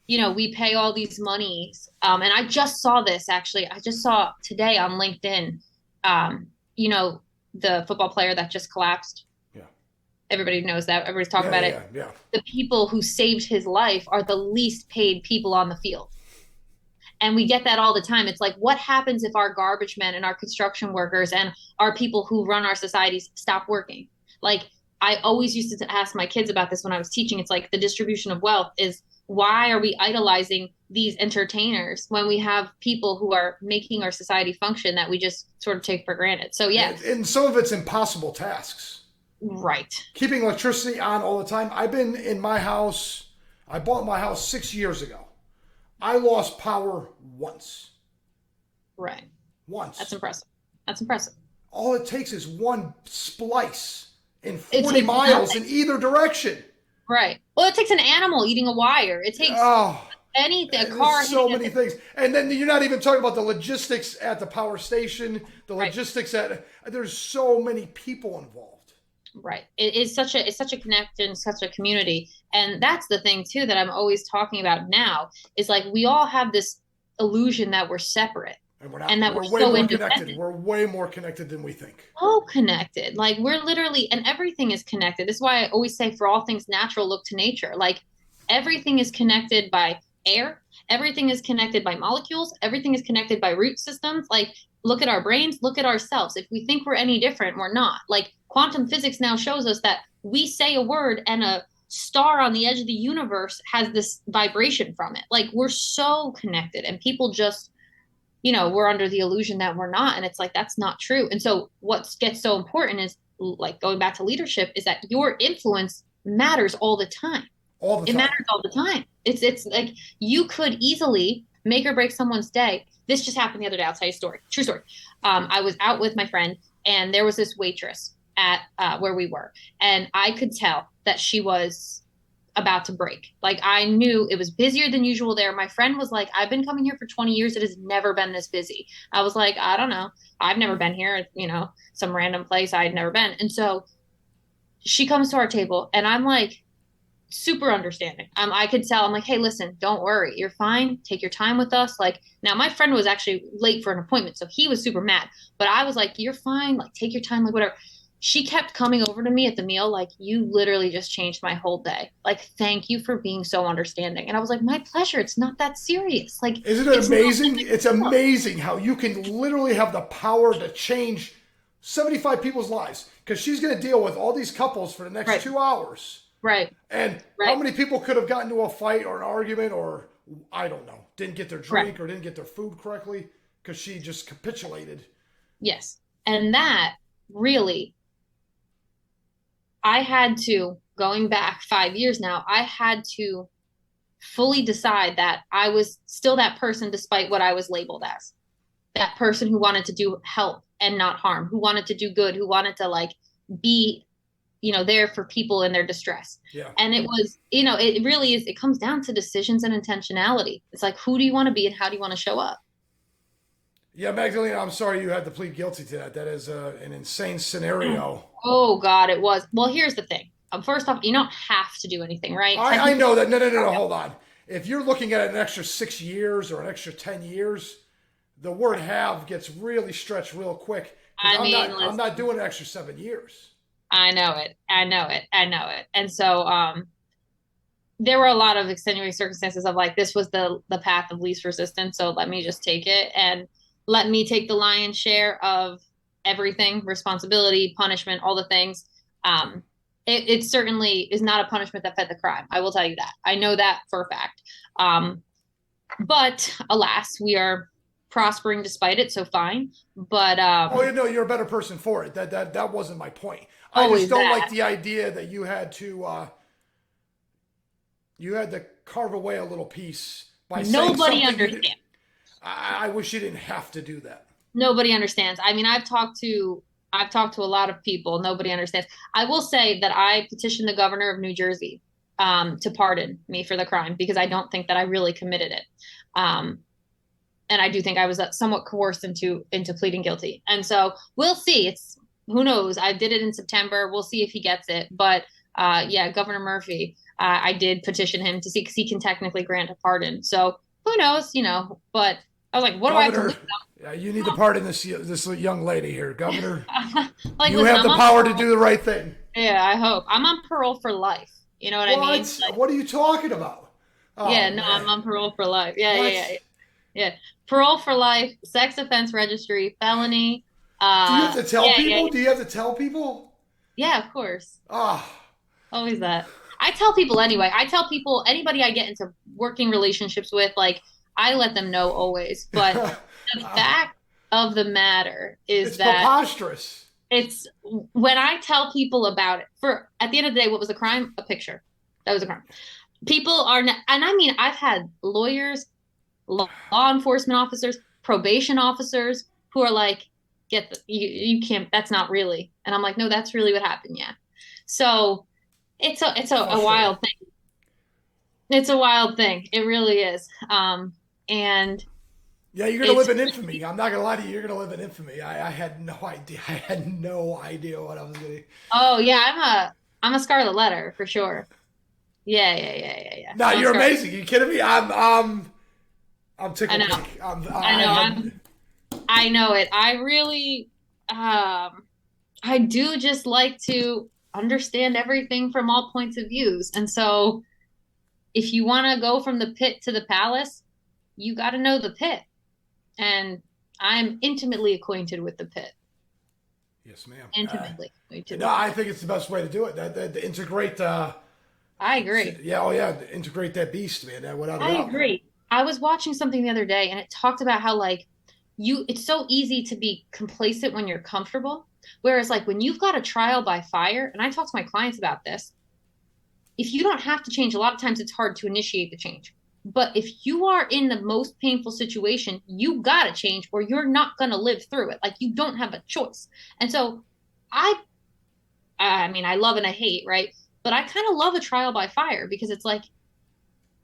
we pay all these monies. And I just saw this actually. I just saw today on LinkedIn, um, you know, the football player that just collapsed. Yeah. Everybody knows that. Everybody's talking Yeah, about yeah, it. yeah, yeah. The people who saved his life are the least paid people on the field. And we get that all the time. It's like, what happens if our garbage men and our construction workers and our people who run our societies stop working? Like, I always used to ask my kids about this when I was teaching. It's like the distribution of wealth is, why are we idolizing these entertainers when we have people who are making our society function that we just sort of take for granted? So, yeah. And some of it's impossible tasks. Right. Keeping electricity on all the time. I've been in my house, I bought my house 6 years ago. I lost power once. Right. Once. That's impressive. That's impressive. All it takes is one splice in 40 miles nothing. in either direction. Right. Well, it takes an animal eating a wire. It takes Oh, anything, a car there's so hitting many things. And then you're not even talking about the logistics at the power station, the Right. logistics there's so many people involved. Right. It's such a connection, such a community. And that's the thing too that I'm always talking about now is like we all have this illusion that we're separate And we're not. and that We're we're way so more independent. connected. We're way more connected than we think. So connected. Like we're literally, and everything is connected. This is why I always say for all things natural, look to nature. Like everything is connected by air, everything is connected by molecules, everything is connected by root systems. Like look at our brains, look at ourselves. If we think we're any different, we're not. Like quantum physics now shows us that we say a word and a star on the edge of the universe has this vibration from it. Like we're so connected, and people just we're under the illusion that we're not. And it's like, that's not true. And so what gets so important is like going back to leadership is that your influence matters all the time. All the It time. matters all the time. It's like you could easily make or break someone's day. This just happened the other day. I'll tell you a story. True story. I was out with my friend and there was this waitress at where we were. And I could tell that she was about to break. Like I knew it was busier than usual there. My friend was like, I've been coming here for 20 years. It has never been this busy. I was like, I don't know. I've never been here, some random place I had never been. And so she comes to our table and I'm like, super understanding. I could tell. I'm like, hey, listen, don't worry. You're fine. Take your time with us. Like, now my friend was actually late for an appointment, so he was super mad. But I was like, you're fine. Like, take your time. Like, whatever. She kept coming over to me at the meal, like, you literally just changed my whole day. Like, thank you for being so understanding. And I was like, my pleasure. It's not that serious. Like, Isn't it it's amazing? It's amazing how you can literally have the power to change 75 people's lives because she's going to deal with all these couples for the next Right. 2 hours. Right. And Right. how many people could have gotten into a fight or an argument or, I don't know, didn't get their drink or didn't get their food correctly because she just capitulated. Yes. And that really, I had to, going back 5 years now, I had to fully decide that I was still that person despite what I was labeled as. That person who wanted to do help and not harm, who wanted to do good, who wanted to like be, there for people in their distress. Yeah. And it was, it really is, it comes down to decisions and intentionality. It's like, who do you want to be and how do you want to show up? Yeah, Magdalena, I'm sorry you had to plead guilty to that. That is an insane scenario. Oh God, it was. Well, here's the thing. First off, you don't have to do anything, right? I know that. No, hold on. If you're looking at an extra 6 years or an extra 10 years, the word have gets really stretched real quick. I'm not doing an extra 7 years. I know it. I know it. I know it. And so there were a lot of extenuating circumstances of like this was the path of least resistance. So let me just take it and let me take the lion's share of everything, responsibility, punishment, all the things. It certainly is not a punishment that fed the crime. I will tell you that. I know that for a fact. But alas, we are prospering despite it, so fine. But you're a better person for it. That wasn't my point. I just don't like the idea that you had to carve away a little piece by saying nobody something understands. I wish you didn't have to do that. Nobody understands. I mean, I've talked to a lot of people. Nobody understands. I will say that I petitioned the governor of New Jersey to pardon me for the crime because I don't think that I really committed it. Um, and I do think I was somewhat coerced into pleading guilty. And so we'll see. It's who knows. I did it in September. We'll see if he gets it. But yeah, Governor Murphy, I did petition him to see because he can technically grant a pardon. So who knows, But I was like, what do I have to Governor, lose? yeah, you need to pardon this young lady here, Governor. Like, You listen, have I'm the on power to parole. do the right thing. Yeah, I hope I'm on parole for life. You know what I mean? What? Like, What are you talking about? yeah, Oh no, man, I'm on parole for life. Yeah, yeah, what? yeah, yeah. Yeah. Parole for life, sex offense registry, felony. Do you have to tell Yeah, yeah, people? yeah. Do you have to tell people? Yeah, of course. Ah, Always that. I tell people anyway. I tell people, anybody I get into working relationships with, like, I let them know always. But the fact of the matter is it's that preposterous. it's when I tell people about it, for at the end of the day, what was a crime? A picture. That was a crime. People are, and I mean, I've had lawyers, law enforcement officers, probation officers who are like, you can't, that's not really. And I'm like, no, that's really what happened. Yeah. So it's a Frustrating. wild thing. It's a wild thing. It really is. And Yeah, you're gonna it's live in infamy. I'm not gonna lie to you. You're gonna live in infamy. I had no idea. I had no idea what I was gonna. oh yeah, I'm a Scarlet Letter for sure. Yeah, yeah, yeah, yeah, yeah. No, I'm a you're Scarlet. amazing. You kidding me? I'm I tickled know. pink. I I know. had. I know it. I really I do just like to understand everything from all points of views. And so if you want to go from the pit to the palace, you got to know the pit. And I'm intimately acquainted with the pit. Yes, ma'am. Intimately acquainted No, with the I pit. think it's the best way to do it. To integrate. I agree. Yeah, oh yeah, to integrate that beast, man. Without a I doubt. agree. I was watching something the other day and it talked about how like it's so easy to be complacent when you're comfortable. Whereas like when you've got a trial by fire, and I talk to my clients about this, if you don't have to change, a lot of times it's hard to initiate the change. But if you are in the most painful situation, you got to change or you're not going to live through it. Like you don't have a choice. And so I I mean, I love and I hate, right? But I kind of love a trial by fire because it's like,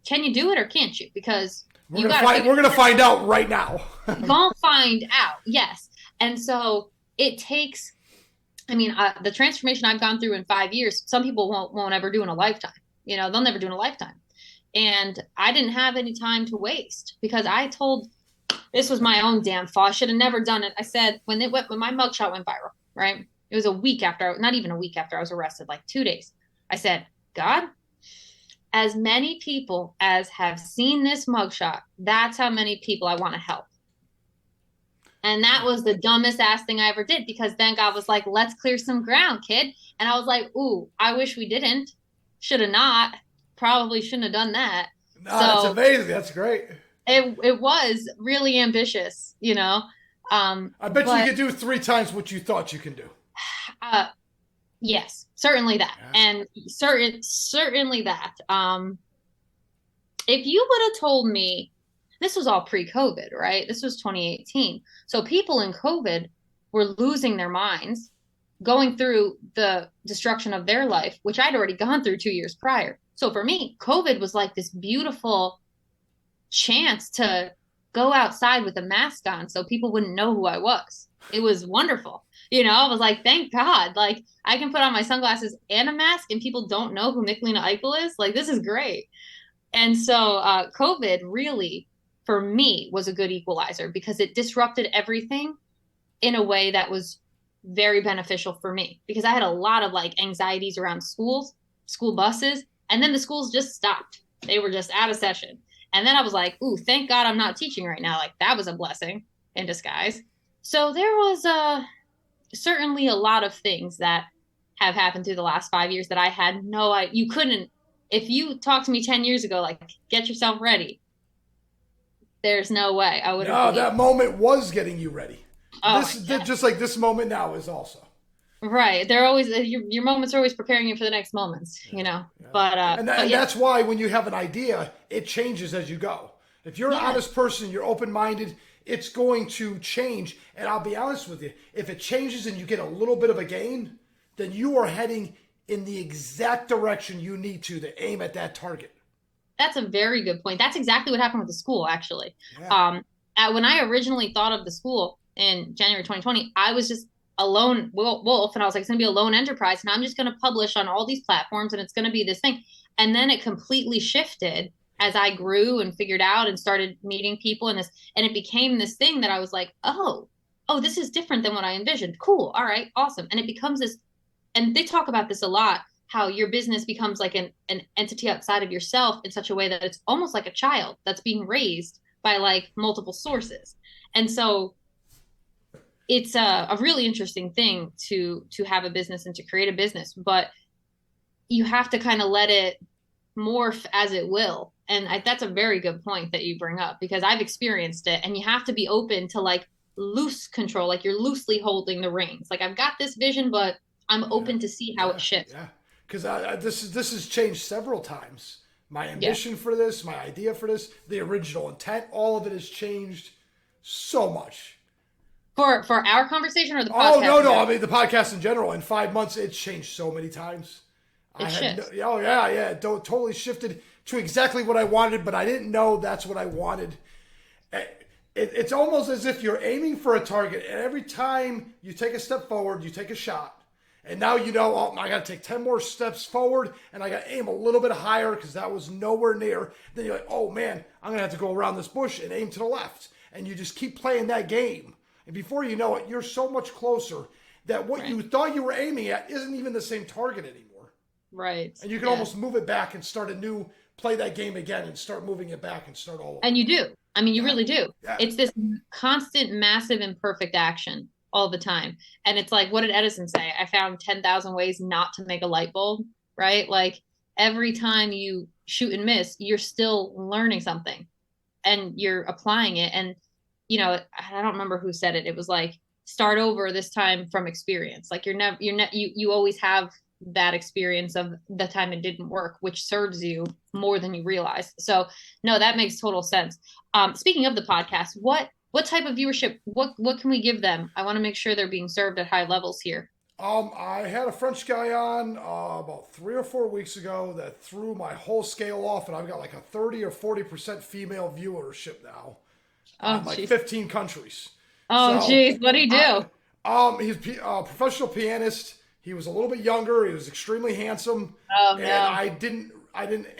can you do it or can't you? Because We're you gonna got to find. figure We're gonna find out right now. you're going to find out. Yes. And so it takes, I mean, the transformation I've gone through in 5 years, some people won't ever do in a lifetime. They'll never do in a lifetime. And I didn't have any time to waste because I told this was my own damn fault. I should have never done it. I said when my mugshot went viral, right? It was a week after, not even a week after I was arrested, like 2 days. I said, God, as many people as have seen this mugshot, that's how many people I want to help. And that was the dumbest ass thing I ever did because then God was like, let's clear some ground, kid. And I was like, ooh, I wish we didn't. Should have not. Probably shouldn't have done that. No, that's So amazing. That's great. it was really ambitious. I bet you But could do 3 times what you thought you can do. uh yes, certainly that. Yeah. And certainly that. If you would have told me this was all pre-COVID, right? This was 2018. So people in COVID were losing their minds, going through the destruction of their life, which I'd already gone through 2 years prior. So for me, COVID was like this beautiful chance to go outside with a mask on so people wouldn't know who I was. It was wonderful. I was like, thank God. Like, I can put on my sunglasses and a mask and people don't know who Michelina Aichele is. Like, this is great. And so COVID really, for me, was a good equalizer because it disrupted everything in a way that was very beneficial for me because I had a lot of like anxieties around schools, school buses, and then the schools just stopped. They were just out of session. And then I was like, ooh, thank God I'm not teaching right now. Like that was a blessing in disguise. So there was certainly a lot of things that have happened through the last 5 years that I had no idea. You couldn't, if you talked to me 10 years ago, like, get yourself ready, there's no way I would have No, believed. that moment was getting you ready. Oh, yeah. Just like this moment now is also. Right. They're always your moments are always. Preparing you for the next moments. Yeah. But And yeah, that's why when you have an idea, it changes as you go. If you're an yes, honest person, you're open minded, it's going to change. And I'll be honest with you, if it changes and you get a little bit of a gain, then you are heading in the exact direction you need to aim at that target. That's a very good point. That's exactly what happened with the school, actually. Yeah. Um, when I originally thought of the school in January 2020, I was just a lone wolf, and I was like, it's going to be a lone enterprise, and I'm just going to publish on all these platforms, and it's going to be this thing. And then it completely shifted as I grew and figured out and started meeting people, and it became this thing that I was like, oh, this is different than what I envisioned. Cool. All right. Awesome. And it becomes this, and they talk about this a lot, how your business becomes like an entity outside of yourself in such a way that it's almost like a child that's being raised by like multiple sources. And so it's a really interesting thing to have a business and to create a business, but you have to kind of let it morph as it will. And that's a very good point that you bring up, because I've experienced it, and you have to be open to like loose control, like you're loosely holding the reins. Like I've got this vision, but I'm Yeah. open to see how it Yeah. shifts. Yeah. Because this has changed several times. My Yeah. ambition for this, my idea for this, the original intent, all of it has changed so much. For our conversation or the Oh podcast no, in no! I general? mean the podcast in general. In 5 months, it's changed so many times. I It had no, shifts. oh yeah, yeah, it totally shifted to exactly what I wanted, but I didn't know that's what I wanted. It's almost as if you're aiming for a target, and every time you take a step forward, you take a shot. And now you know, oh, I got to take 10 more steps forward, and I got to aim a little bit higher because that was nowhere near. Then you're like, oh man, I'm going to have to go around this bush and aim to the left. And you just keep playing that game. And before you know it, you're so much closer that what Right. you thought you were aiming at isn't even the same target anymore. Right. And you can Yeah. almost move it back and play that game again and start moving it back and start all over And you again. do. I mean, you Yeah, really do. yeah. It's this constant, massive, imperfect action all the time. And it's like, what did Edison say? I found 10,000 ways not to make a light bulb, right? Like every time you shoot and miss, you're still learning something and you're applying it. And, I don't remember who said it. It was like, start over this time from experience. Like you always have that experience of the time it didn't work, which serves you more than you realize. So no, that makes total sense. Speaking of the podcast, what type of viewership, what can we give them? I want to make sure they're being served at high levels here. I had a French guy on about 3 or 4 weeks ago that threw my whole scale off, and I've got like a 30 or 40% female viewership now Oh on like geez. 15 countries. Oh So, geez. What do you I, do? he's a professional pianist. He was a little bit younger. He was extremely handsome, Oh and no. I didn't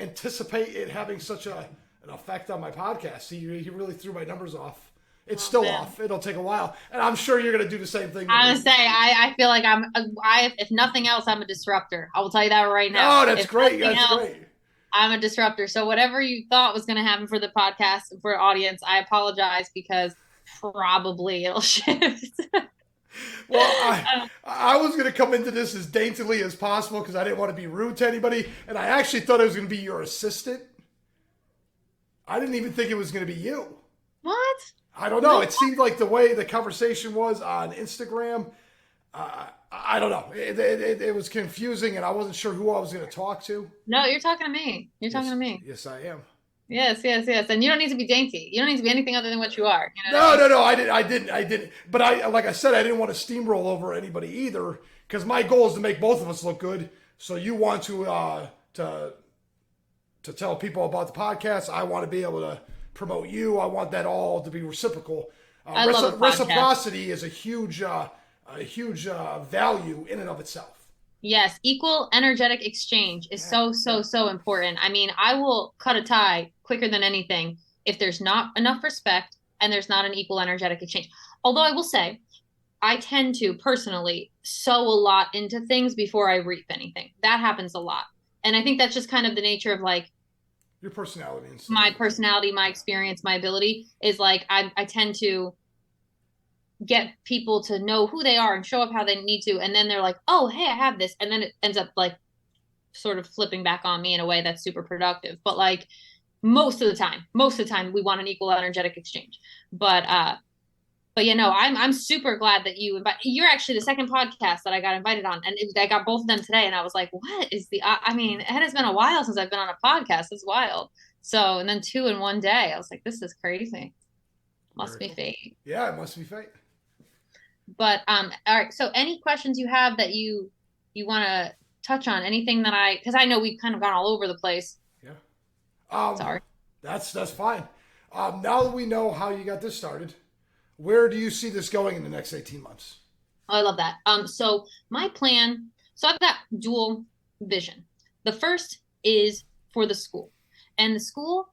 anticipate it having such an effect on my podcast. He really threw my numbers off. It's Oh still man. off. It'll take a while, and I'm sure you're gonna do the same thing to I me. would say I feel like if nothing else, I'm a disruptor. I will tell you that right now. Oh, that's If great. nothing That's else, great. I'm a disruptor. So whatever you thought was going to happen for the podcast and for audience, I apologize because probably it'll shift. Well, I was going to come into this as daintily as possible because I didn't want to be rude to anybody, and I actually thought I was going to be your assistant. I didn't even think it was going to be you. What? I don't know. No. It seemed like the way the conversation was on Instagram. I don't know. It was confusing, and I wasn't sure who I was going to talk to. No, you're talking to me. You're talking to Yes, me. yes, I am. Yes, yes, yes. And you don't need to be dainty. You don't need to be anything other than what you are. You know what I No, mean? no, no. I didn't. But like I said, I didn't want to steamroll over anybody either, because my goal is to make both of us look good. So you want to tell people about the podcast. I want to be able to promote you. I want that all to be reciprocal. I love a podcast. Reciprocity is a huge value in and of itself. Yes, equal energetic exchange is Yeah, so, yeah. so, so important. I mean, I will cut a tie quicker than anything if there's not enough respect and there's not an equal energetic exchange. Although I will say, I tend to personally sow a lot into things before I reap anything. That happens a lot. And I think that's just kind of the nature of like Your personality and stuff. my personality, my experience, my ability is like I tend to get people to know who they are and show up how they need to. And then they're like, oh, hey, I have this. And then it ends up like sort of flipping back on me in a way that's super productive. But like most of the time we want an equal energetic exchange. But I'm super glad that you're actually the second podcast that I got invited on, and I got both of them today, and I was like, what is I mean, it has been a while since I've been on a podcast. It's wild. So, and then two in one day. I was like, this is crazy. Must Very be cool. fate. Yeah, it must be fate. But all right. So any questions you have that you want to touch on? Anything that because I know we've kind of gone all over the place. Yeah. Um, Sorry. that's fine. Now that we know how you got this started, where do you see this going in the next 18 months? Oh, I love that. So my plan, so I've got dual vision. The first is for the school, and the school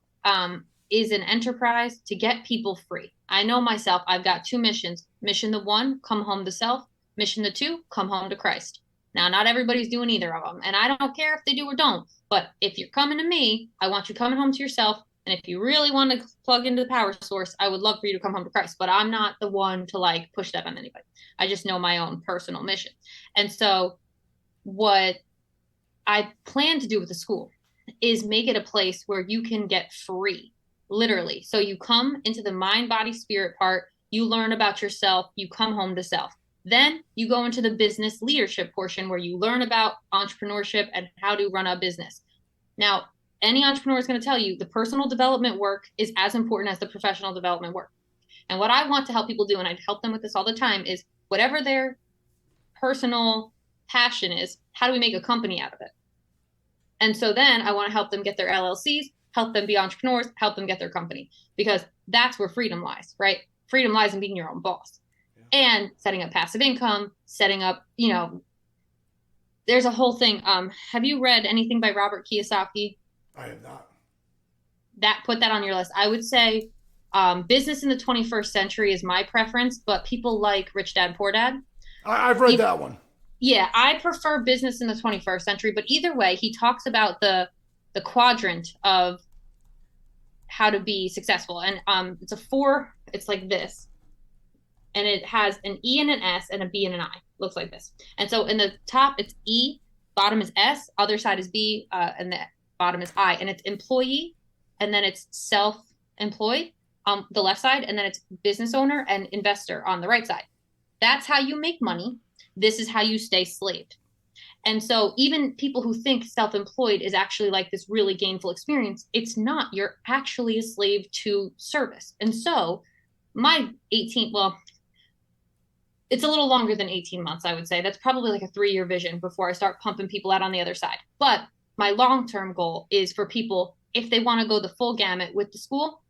is an enterprise to get people free. I know myself, I've got two missions. Mission the one, come home to self. Mission the two, come home to Christ. Now, not everybody's doing either of them, and I don't care if they do or don't. But if you're coming to me, I want you coming home to yourself. And if you really want to plug into the power source, I would love for you to come home to Christ. But I'm not the one to like push that on anybody. I just know my own personal mission. And so, what I plan to do with the school is make it a place where you can get free, literally. So, you come into the mind, body, spirit part, you learn about yourself, you come home to self. Then you go into the business leadership portion where you learn about entrepreneurship and how to run a business. Now, any entrepreneur is going to tell you the personal development work is as important as the professional development work. And what I want to help people do, and I help them with this all the time, is whatever their personal passion is, how do we make a company out of it? And so then I want to help them get their LLCs, help them be entrepreneurs, help them get their company, because that's where freedom lies, right? Freedom lies in being your own boss and setting up passive income, setting up, there's a whole thing. Have you read anything by Robert Kiyosaki? I have not. Put that on your list. I would say business in the 21st century is my preference, but people like Rich Dad Poor Dad. I've read that one. Yeah, I prefer business in the 21st century, but either way, he talks about the quadrant of how to be successful. And it's a four, it's like this. And it has an E and an S and a B and an I. Looks like this. And so in the top it's E, bottom is S, other side is B, and the bottom is I. And it's employee, and then it's self-employed on the left side, and then it's business owner and investor on the right side. That's how you make money. This is how you stay slaved. And so even people who think self-employed is actually like this really gainful experience, it's not. You're actually a slave to service. And so my 18, well, it's a little longer than 18 months, I would say. That's probably like a 3-year vision before I start pumping people out on the other side. But my long-term goal is for people, if they want to go the full gamut with the school,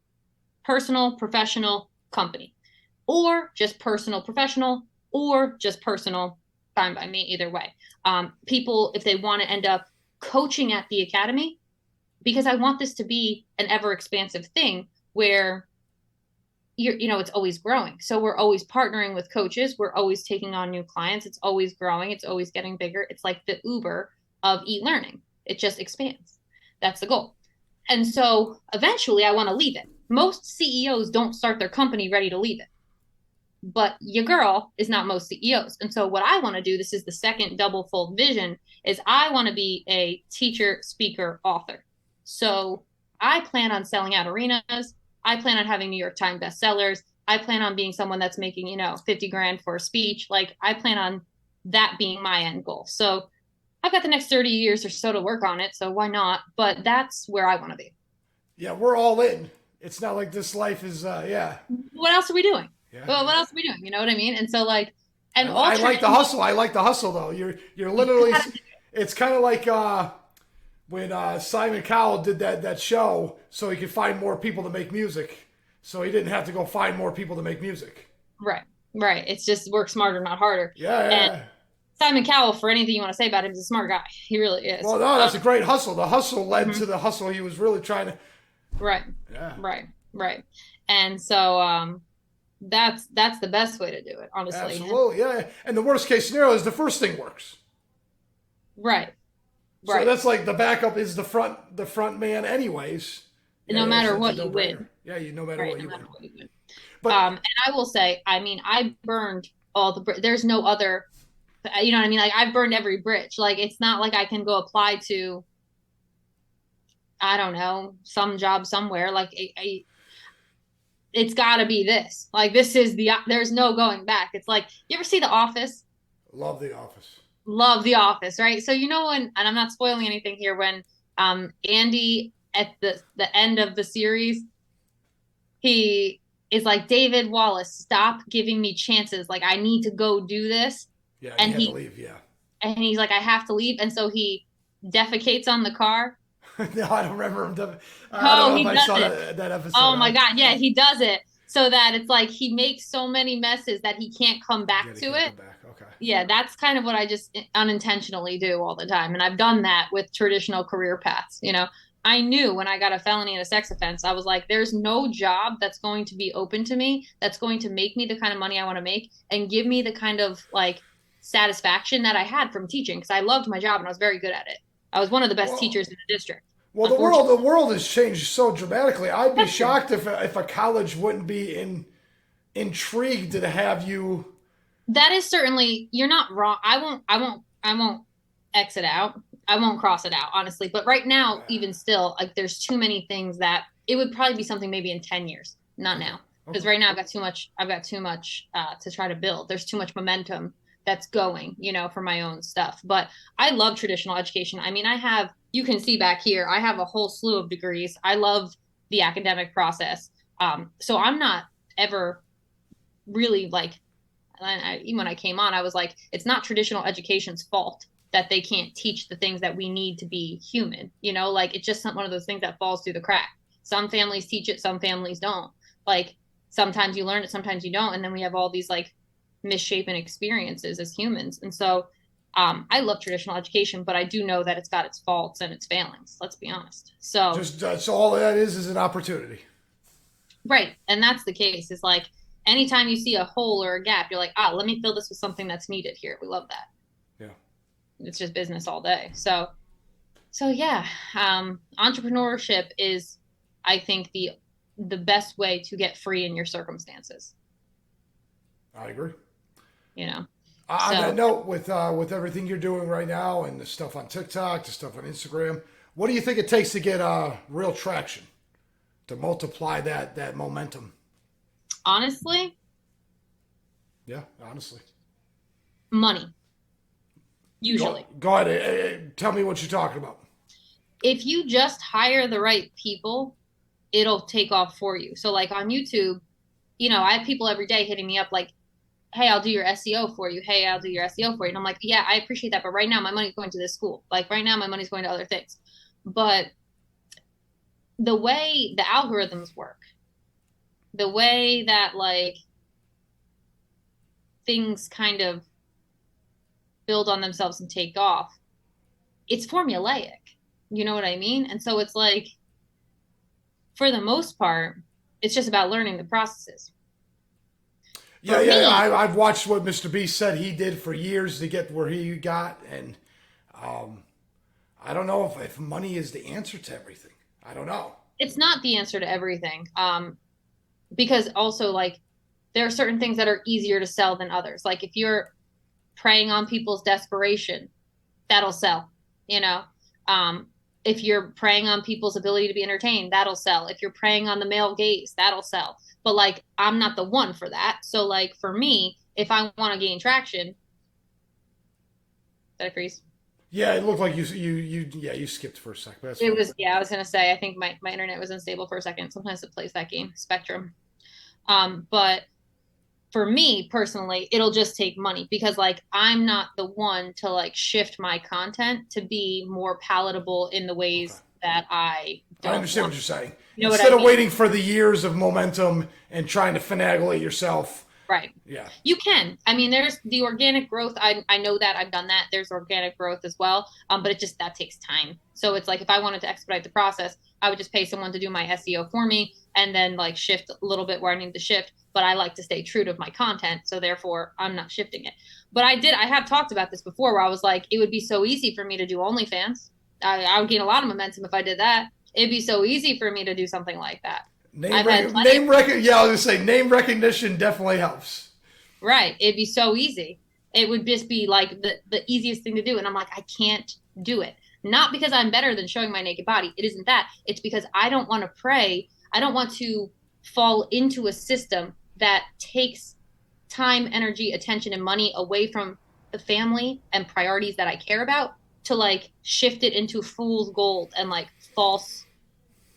personal, professional, company, or just personal, professional, or just personal, fine by me, either way. People, if they want to end up coaching at the academy, because I want this to be an ever expansive thing where it's always growing. So we're always partnering with coaches. We're always taking on new clients. It's always growing. It's always getting bigger. It's like the Uber of e-learning. It just expands. That's the goal. And so eventually I want to leave it. Most CEOs don't start their company ready to leave it. But your girl is not most CEOs. And so what I want to do, this is the second double fold vision, is I want to be a teacher, speaker, author. So I plan on selling out arenas. I plan on having New York Times bestsellers. I plan on being someone that's making, 50 grand for a speech. Like I plan on that being my end goal. So I've got the next 30 years or so to work on it. So why not? But that's where I want to be. Yeah, we're all in. It's not like this life is, yeah. What else are we doing? Yeah, Well, yeah. what else are we doing? You know what I mean? And so like, and all I like the traditional, hustle. I like the hustle though. You're literally. It's kind of like when Simon Cowell did that show, so he could find more people to make music, so he didn't have to go find more people to make music. right, right. It's just work smarter, not harder. Yeah, And yeah. Simon Cowell, for anything you want to say about him, is a smart guy. He really is. Well, no, that's a great hustle. The hustle led Mhm. to the hustle. He was really trying to. Right, Yeah. right, right. And so that's the best way to do it, honestly. Absolutely, yeah. And the worst case scenario is the first thing works. Right, So right. that's like the backup is the front man, anyways. Yeah, No that's matter a what no you brainer. win, Yeah, no matter right? what No you matter win. what you win. But And I will say, I mean, I burned all there's no other, you know what I mean? Like I've burned every bridge. Like it's not like I can go apply to, I don't know, some job somewhere. Like it's got to be this. Like this is there's no going back. It's like, you ever see The Office? love The Office. Love The Office, right? So when, and I'm not spoiling anything here, when Andy at the end of the series, he is like, David Wallace, stop giving me chances. Like I need to go do this. Yeah, and you And had to he leave. Yeah. and he's like, I have to leave. And so he defecates on the car. No, I don't remember him. I don't Oh, know if he I does saw it. that episode. Oh my God. Yeah, he does it so that it's like he makes so many messes that he can't come back Yeah, they to can't it. come back. Okay. Yeah, that's kind of what I just unintentionally do all the time. And I've done that with traditional career paths. I knew when I got a felony and a sex offense, I was like, there's no job that's going to be open to me that's going to make me the kind of money I want to make and give me the kind of like satisfaction that I had from teaching because I loved my job and I was very good at it. I was one of the best Well, teachers in the district. well, Unfortunately, the world has changed so dramatically. I'd be that's true. shocked if a college wouldn't be intrigued to have you. That is certainly, you're not wrong. I won't exit out. I won't cross it out, honestly. But right now, even still, like there's too many things that it would probably be something maybe in 10 years, not Okay. now. Because Okay. right now I've got too much to try to build. There's too much momentum that's going, for my own stuff. But I love traditional education. I mean, you can see back here, I have a whole slew of degrees. I love the academic process. So I'm not ever really like even when I came on, I was like, it's not traditional education's fault that they can't teach the things that we need to be human. Like it's just one of those things that falls through the crack. Some families teach it, some families don't. Like sometimes you learn it, sometimes you don't. And then we have all these like misshapen experiences as humans. And so I love traditional education, but I do know that it's got its faults and its failings. Let's be honest. So, Just that's all that is an opportunity. right. And that's the case is like anytime you see a hole or a gap, you're like, let me fill this with something that's needed here. We love that. Yeah. It's just business all day. So yeah, entrepreneurship is, I think, the best way to get free in your circumstances. I agree. You know. On that So note, with everything you're doing right now and the stuff on TikTok, the stuff on Instagram, what do you think it takes to get real traction to multiply that momentum? honestly, Yeah, honestly. money Go usually. go ahead. Tell me what you're talking about. If you just hire the right people, it'll take off for you. So like on YouTube, I have people every day hitting me up like, hey, I'll do your SEO for you. Hey, I'll do your SEO for you. And I'm like, yeah, I appreciate that. But right now, my money's going to this school. Like right now, my money's going to other things. But the way the algorithms work, the way that like things kind of build on themselves and take off, it's formulaic. You know what I mean? And so it's like, for the most part, it's just about learning the processes. Yeah, For yeah. me, I've watched what Mr. Beast said he did for years to get where he got, and um, I don't know if money is the answer to everything. I don't know. it's not the answer to everything. Because also like there are certain things that are easier to sell than others. Like if you're preying on people's desperation, that'll sell, you know. Um, if you're preying on people's ability to be entertained, that'll sell. If you're preying on the male gaze, that'll sell. But like I'm not the one for that. So like for me, if I want to gain traction, did I freeze? Yeah, it looked like you skipped for a second, but that's It fine. was, yeah, I was gonna say I think my internet was unstable for a second. Sometimes it plays that game, Spectrum. But for me personally, it'll just take money because like I'm not the one to like shift my content to be more palatable in the Okay. ways that I I don't understand want. what you're saying. You know what Instead I of mean? waiting for the years of momentum and trying to finagle it yourself. Right. Yeah. You can. I mean, there's the organic growth. I know that I've done that. There's organic growth as well. But it just that takes time. So it's like if I wanted to expedite the process, I would just pay someone to do my SEO for me and then like shift a little bit where I need to shift. But I like to stay true to my content, so therefore I'm not shifting it. But I have talked about this before where I was like, it would be so easy for me to do OnlyFans. I would gain a lot of momentum if I did that. It'd be so easy for me to do something like that. I've had plenty of Yeah, I was gonna say name recognition definitely helps. Right. It'd be so easy. It would just be like the easiest thing to do. And I'm like, I can't do it. Not because I'm better than showing my naked body. It isn't that. It's because I don't want to pray. I don't want to fall into a system that takes time, energy, attention, and money away from the family and priorities that I care about to like shift it into fool's gold and like false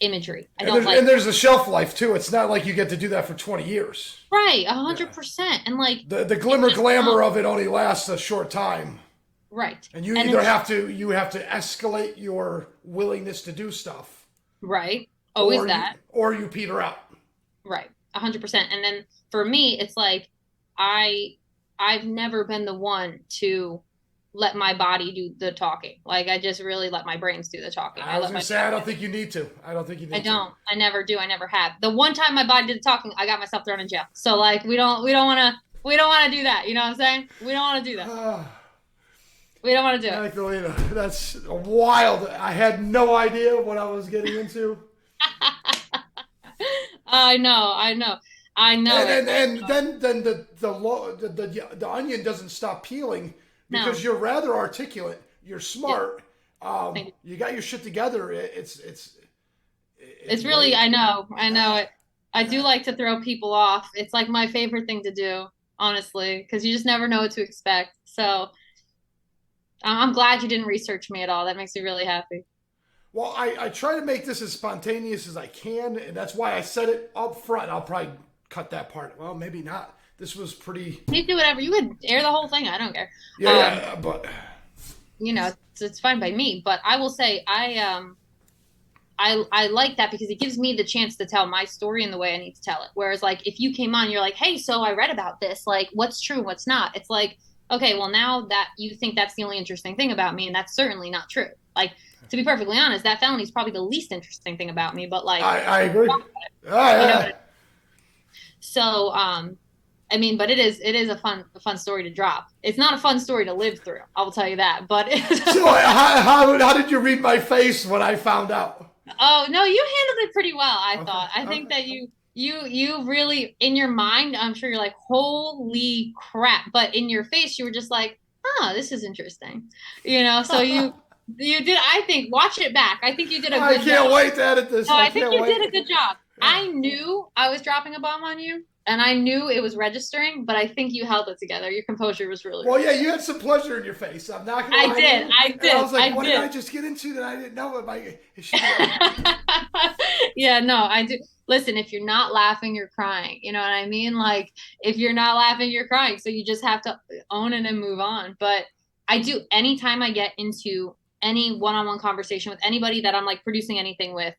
imagery. I And don't there's like and there's a shelf life too. It's not like you get to do that for 20 years. right, a Yeah. hundred percent. And like The it's glimmer just not glamour of it only lasts a short time. right. And you And either it's have to escalate your willingness to do stuff, right. Always or you that. or you peter out. Right. 100%. And then for me, it's like I I've never been the one to let my body do the talking. Like I just really let my brains do the talking. I I was let gonna my say I don't think you need to. I don't think you I need to. don't. I never do. I never have. The one time my body did the talking, I got myself thrown in jail. So like we don't want to do that. You know what I'm saying? We don't want to do that. We don't want to do it. Michelina, that's wild. I had no idea what I was getting into. I know. I know. I know And it. and, and then the onion doesn't stop peeling because No. you're rather articulate. You're Yeah. smart. Thank you. You got your shit together. It's It's really, great. I know, I know Yeah, it. I do yeah. like to throw people off. It's like my favorite thing to do, honestly, because you just never know what to expect. So I'm glad you didn't research me at all. That makes me really happy. Well, I try to make this as spontaneous as I can, and that's why I said it up front. I'll probably cut that part. Well, maybe not. This was pretty. You do whatever. You could air the whole thing. I don't care. Yeah, Um, yeah, but it's fine by me. But I will say, I like that because it gives me the chance to tell my story in the way I need to tell it. Whereas like if you came on, you're like, hey, so I read about this. Like, what's true, what's not? It's like, okay, well now that you think that's the only interesting thing about me, and that's certainly not true. Like to be perfectly honest, that felony is probably the least interesting thing about me. But like, I agree. Ah, you know, yeah. so I mean, but it is a fun story to drop. It's not a fun story to live through. I will tell you that. But So how did you read my face when I found out? oh no, you handled it pretty well, I Okay, thought. I think okay. that you really in your mind, I'm sure you're like, holy crap. But in your face, you were just like, oh, this is interesting. So you did, I think, watch it back. I think you did a I good can't job. wait to edit this. No, I I think can't you did a wait. good job. Yeah. I knew I was dropping a bomb on you, and I knew it was registering, but I think you held it together. Your composure was really, Well, really yeah, good. you had some pleasure in your face. I'm not gonna I lie to did. you. I And I did. was like, I what did I did. just get into that I didn't know? Is she gonna? Yeah, no, I do. Listen, if you're not laughing, you're crying. You know what I mean? Like, if you're not laughing, you're crying. So you just have to own it and move on. But I do, anytime I get into any one on one conversation with anybody that I'm like producing anything with,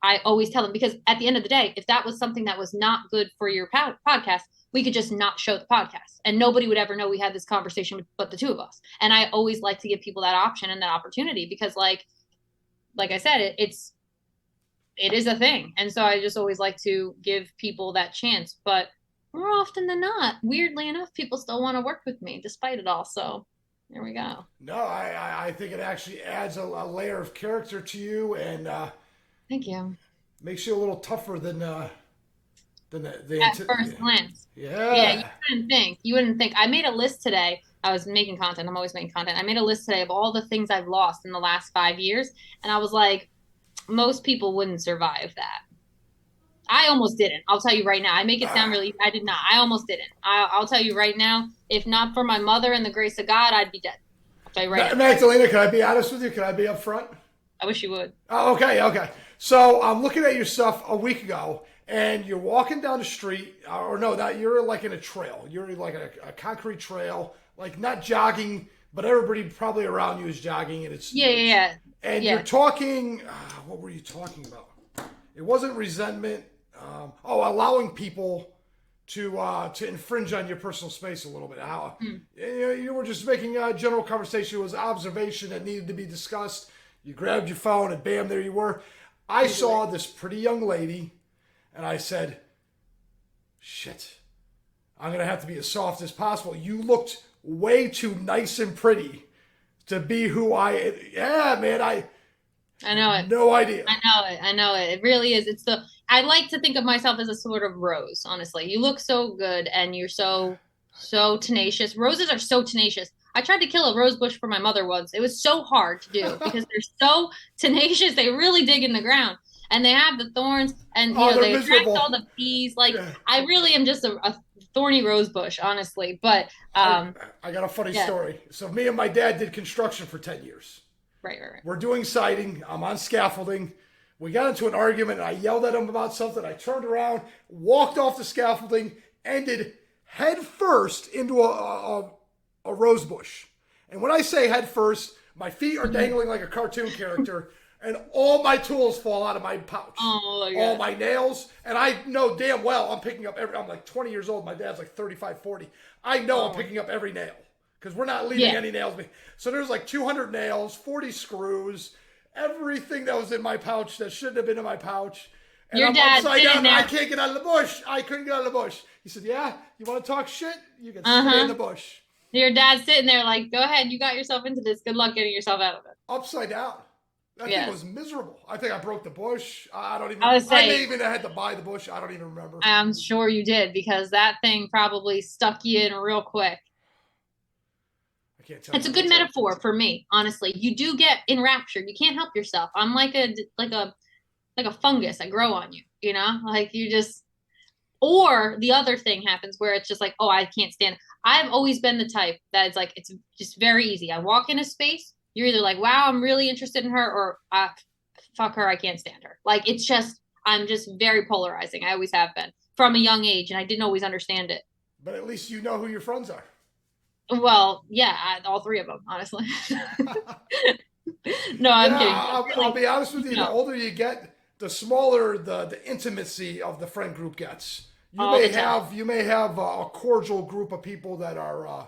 I always tell them because at the end of the day, if that was something that was not good for your podcast, we could just not show the podcast and nobody would ever know we had this conversation but the two of us. And I always like to give people that option and that opportunity because like I said, it is a thing. And so I just always like to give people that chance. But more often than not, weirdly enough, people still want to work with me despite it all. So there we go. No, I think it actually adds a layer of character to you and Thank you. makes you a little tougher than At first glance. Yeah, yeah. You wouldn't think. I made a list today. I was making content. I'm always making content. I made a list today of all the things I've lost in the last 5 years. And I was like, most people wouldn't survive that. I almost didn't. I'll tell you right now. I make it sound really, I did not. I almost didn't. I'll tell you right now, if not for my mother and the grace of God, I'd be dead. I'll tell you right now. Magdalena, can I be honest with you? Can I be upfront? I wish you would. Oh, okay, okay. So I'm looking at your stuff a week ago, and you're walking down the street, or no, not you're like in a trail. You're like a concrete trail, like not jogging, but everybody probably around you is jogging, and Yeah. and Yeah. you're talking. What were you talking about? It wasn't resentment. Allowing people to infringe on your personal space a little bit. How you were just making a general conversation. It was observation that needed to be discussed. You grabbed your phone and bam, there you were. I saw this pretty young lady, and I said, "Shit, I'm gonna have to be as soft as possible." You looked way too nice and pretty to be who I. Yeah, man, I know it. no idea. I know it. I know it. It really is. I like to think of myself as a sort of rose, honestly. You look so good and you're so tenacious. Roses are so tenacious. I tried to kill a rose bush for my mother once. It was so hard to do because they're so tenacious. They really dig in the ground and they have the thorns and, Oh, they're they attract miserable. all the bees. Like, Yeah. I really am just a thorny rose bush, honestly. But, I got a funny yeah. story. So me and my dad did construction for 10 years. Right. We're doing siding. I'm on scaffolding. We got into an argument, and I yelled at him about something. I turned around, walked off the scaffolding, ended head first into a rose bush. And when I say head first, my feet are dangling like a cartoon character, and all my tools fall out of my pouch. Oh my All God. my nails, and I know damn well I'm picking up I'm like 20 years old. My dad's like 35, 40. I know I'm Oh picking up every nail because we're not leaving yeah. any nails. So there's like 200 nails, 40 screws, everything that was in my pouch that shouldn't have been in my pouch. And Your I'm dad's upside sitting down. I there. can't get out of the bush. I couldn't get out of the bush. He said, "Yeah, you want to talk shit? You can stay in Uh-huh. the bush." Your dad's sitting there like, go ahead, you got yourself into this. Good luck getting yourself out of it. Upside down. That thing Yes. was miserable. I think I broke the bush. I don't even. I would I may say, even have had to buy the bush. I don't even remember. I'm sure you did because that thing probably stuck you in real quick. I can't tell you It's a how many good times. metaphor for me, honestly. You do get enraptured. You can't help yourself. I'm like a fungus that grow on you, you know? Like you just or the other thing happens where it's just like, oh, I can't stand it. I've always been the type that it's like it's just very easy. I walk in a space, you're either like, wow, I'm really interested in her, or fuck her, I can't stand her. Like it's just I'm just very polarizing. I always have been from a young age, and I didn't always understand it. But at least you know who your friends are. Well, yeah, all three of them, honestly. No, I'm Yeah, kidding. I'll Really, be honest with you. The no, older you get, the smaller the intimacy of the friend group gets. all the time. You may have a cordial group of people that are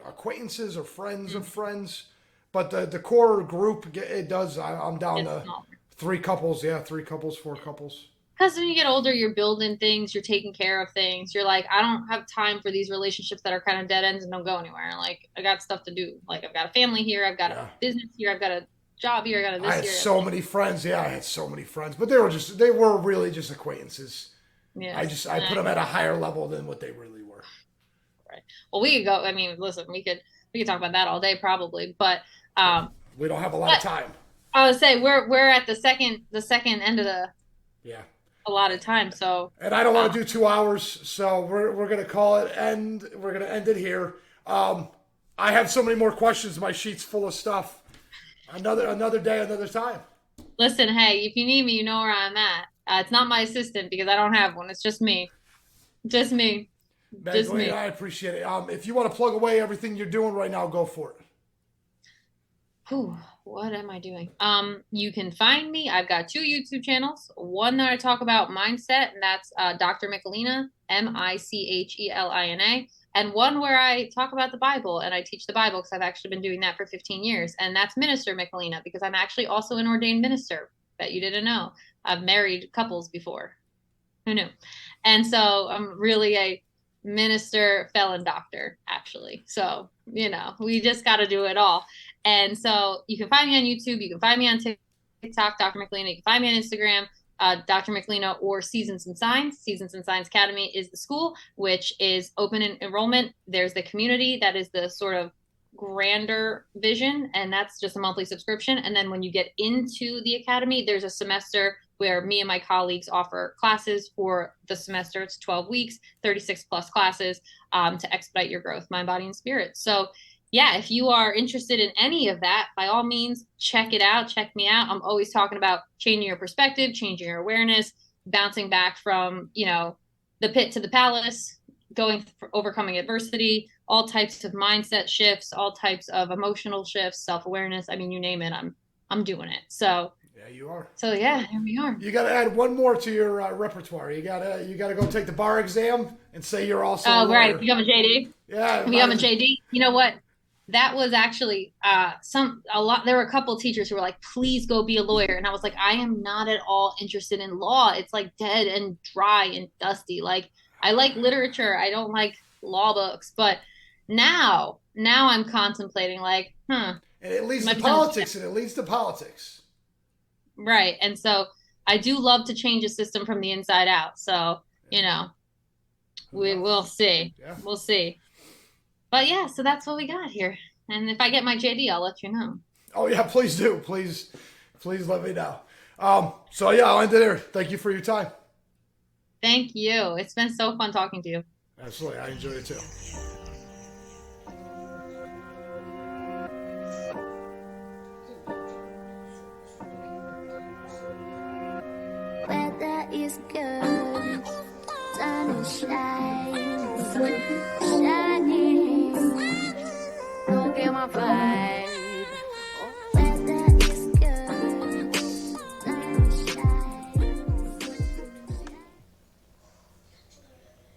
acquaintances or friends of Mm, friends, but the core group it does. I'm down it's to smaller. three couples. Yeah, three couples, four couples. Because when you get older, you're building things, you're taking care of things. You're like, I don't have time for these relationships that are kind of dead ends and don't go anywhere. Like, I got stuff to do. Like, I've got a family here, I've got a Yeah. business here, I've got a job here, I got a I this had here. so many friends. Yeah, I had so many friends, but they were really just acquaintances. Yes. I put them at a higher level than what they really were. Right. Well, we could go. I mean, listen, we could talk about that all day probably, but um, We don't have a lot of but time. I would say we're at the second end of the Yeah. a lot of time. So And I don't uh, want to do 2 hours, so we're gonna call it end. We're gonna end it here. I have so many more questions. My sheet's full of stuff. Another day, another time. listen, hey, if you need me, you know where I'm at. It's not my assistant because I don't have one. It's just me. Just me. Just Magdalena, me. I appreciate it. If you want to plug away everything you're doing right now, go for it. Whew, what am I doing? You can find me. I've got two YouTube channels. One that I talk about mindset, and that's Dr. Michelina, Michelina, and one where I talk about the Bible and I teach the Bible because I've actually been doing that for 15 years. And that's Minister Michelina because I'm actually also an ordained minister. Bet you didn't know. I've married couples before. Who knew? And so I'm really a minister, felon, doctor, actually. So, we just got to do it all. And so you can find me on YouTube. You can find me on TikTok, Dr. McLean. You can find me on Instagram, Dr. McLean, or Seasons and Signs. Seasons and Signs Academy is the school, which is open in enrollment. There's the community that is the sort of grander vision, and that's just a monthly subscription. And then when you get into the academy, there's a semester where me and my colleagues offer classes for the semester. It's 12 weeks, 36 plus classes to expedite your growth, mind, body, and spirit. So yeah, if you are interested in any of that, by all means, check it out. Check me out. I'm always talking about changing your perspective, changing your awareness, bouncing back from, the pit to the palace, going for overcoming adversity, all types of mindset shifts, all types of emotional shifts, self-awareness. I mean, you name it, I'm doing it. So, Yeah, you are. so yeah, here we are. You got to add one more to your repertoire. You gotta go take the bar exam and say you're also a Oh, right. lawyer. Become a JD. Yeah, Become a JD. You know what? That was actually a lot. There were a couple of teachers who were like, please go be a lawyer. And I was like, I am not at all interested in law. It's like dead and dry and dusty. Like I like literature. I don't like law books. But now I'm contemplating like, and it leads to might be time to politics, and it leads to politics. right. And so I do love to change a system from the inside out. So, Yeah. Who we knows? will see. Yeah. We'll see. But yeah, so that's what we got here. And if I get my JD, I'll let you know. Oh yeah, please do. Please let me know. So yeah, I'll end it there. Thank you for your time. Thank you. It's been so fun talking to you. Absolutely, I enjoyed it too. is good. Sun is shining, shining. Don't get my vibe.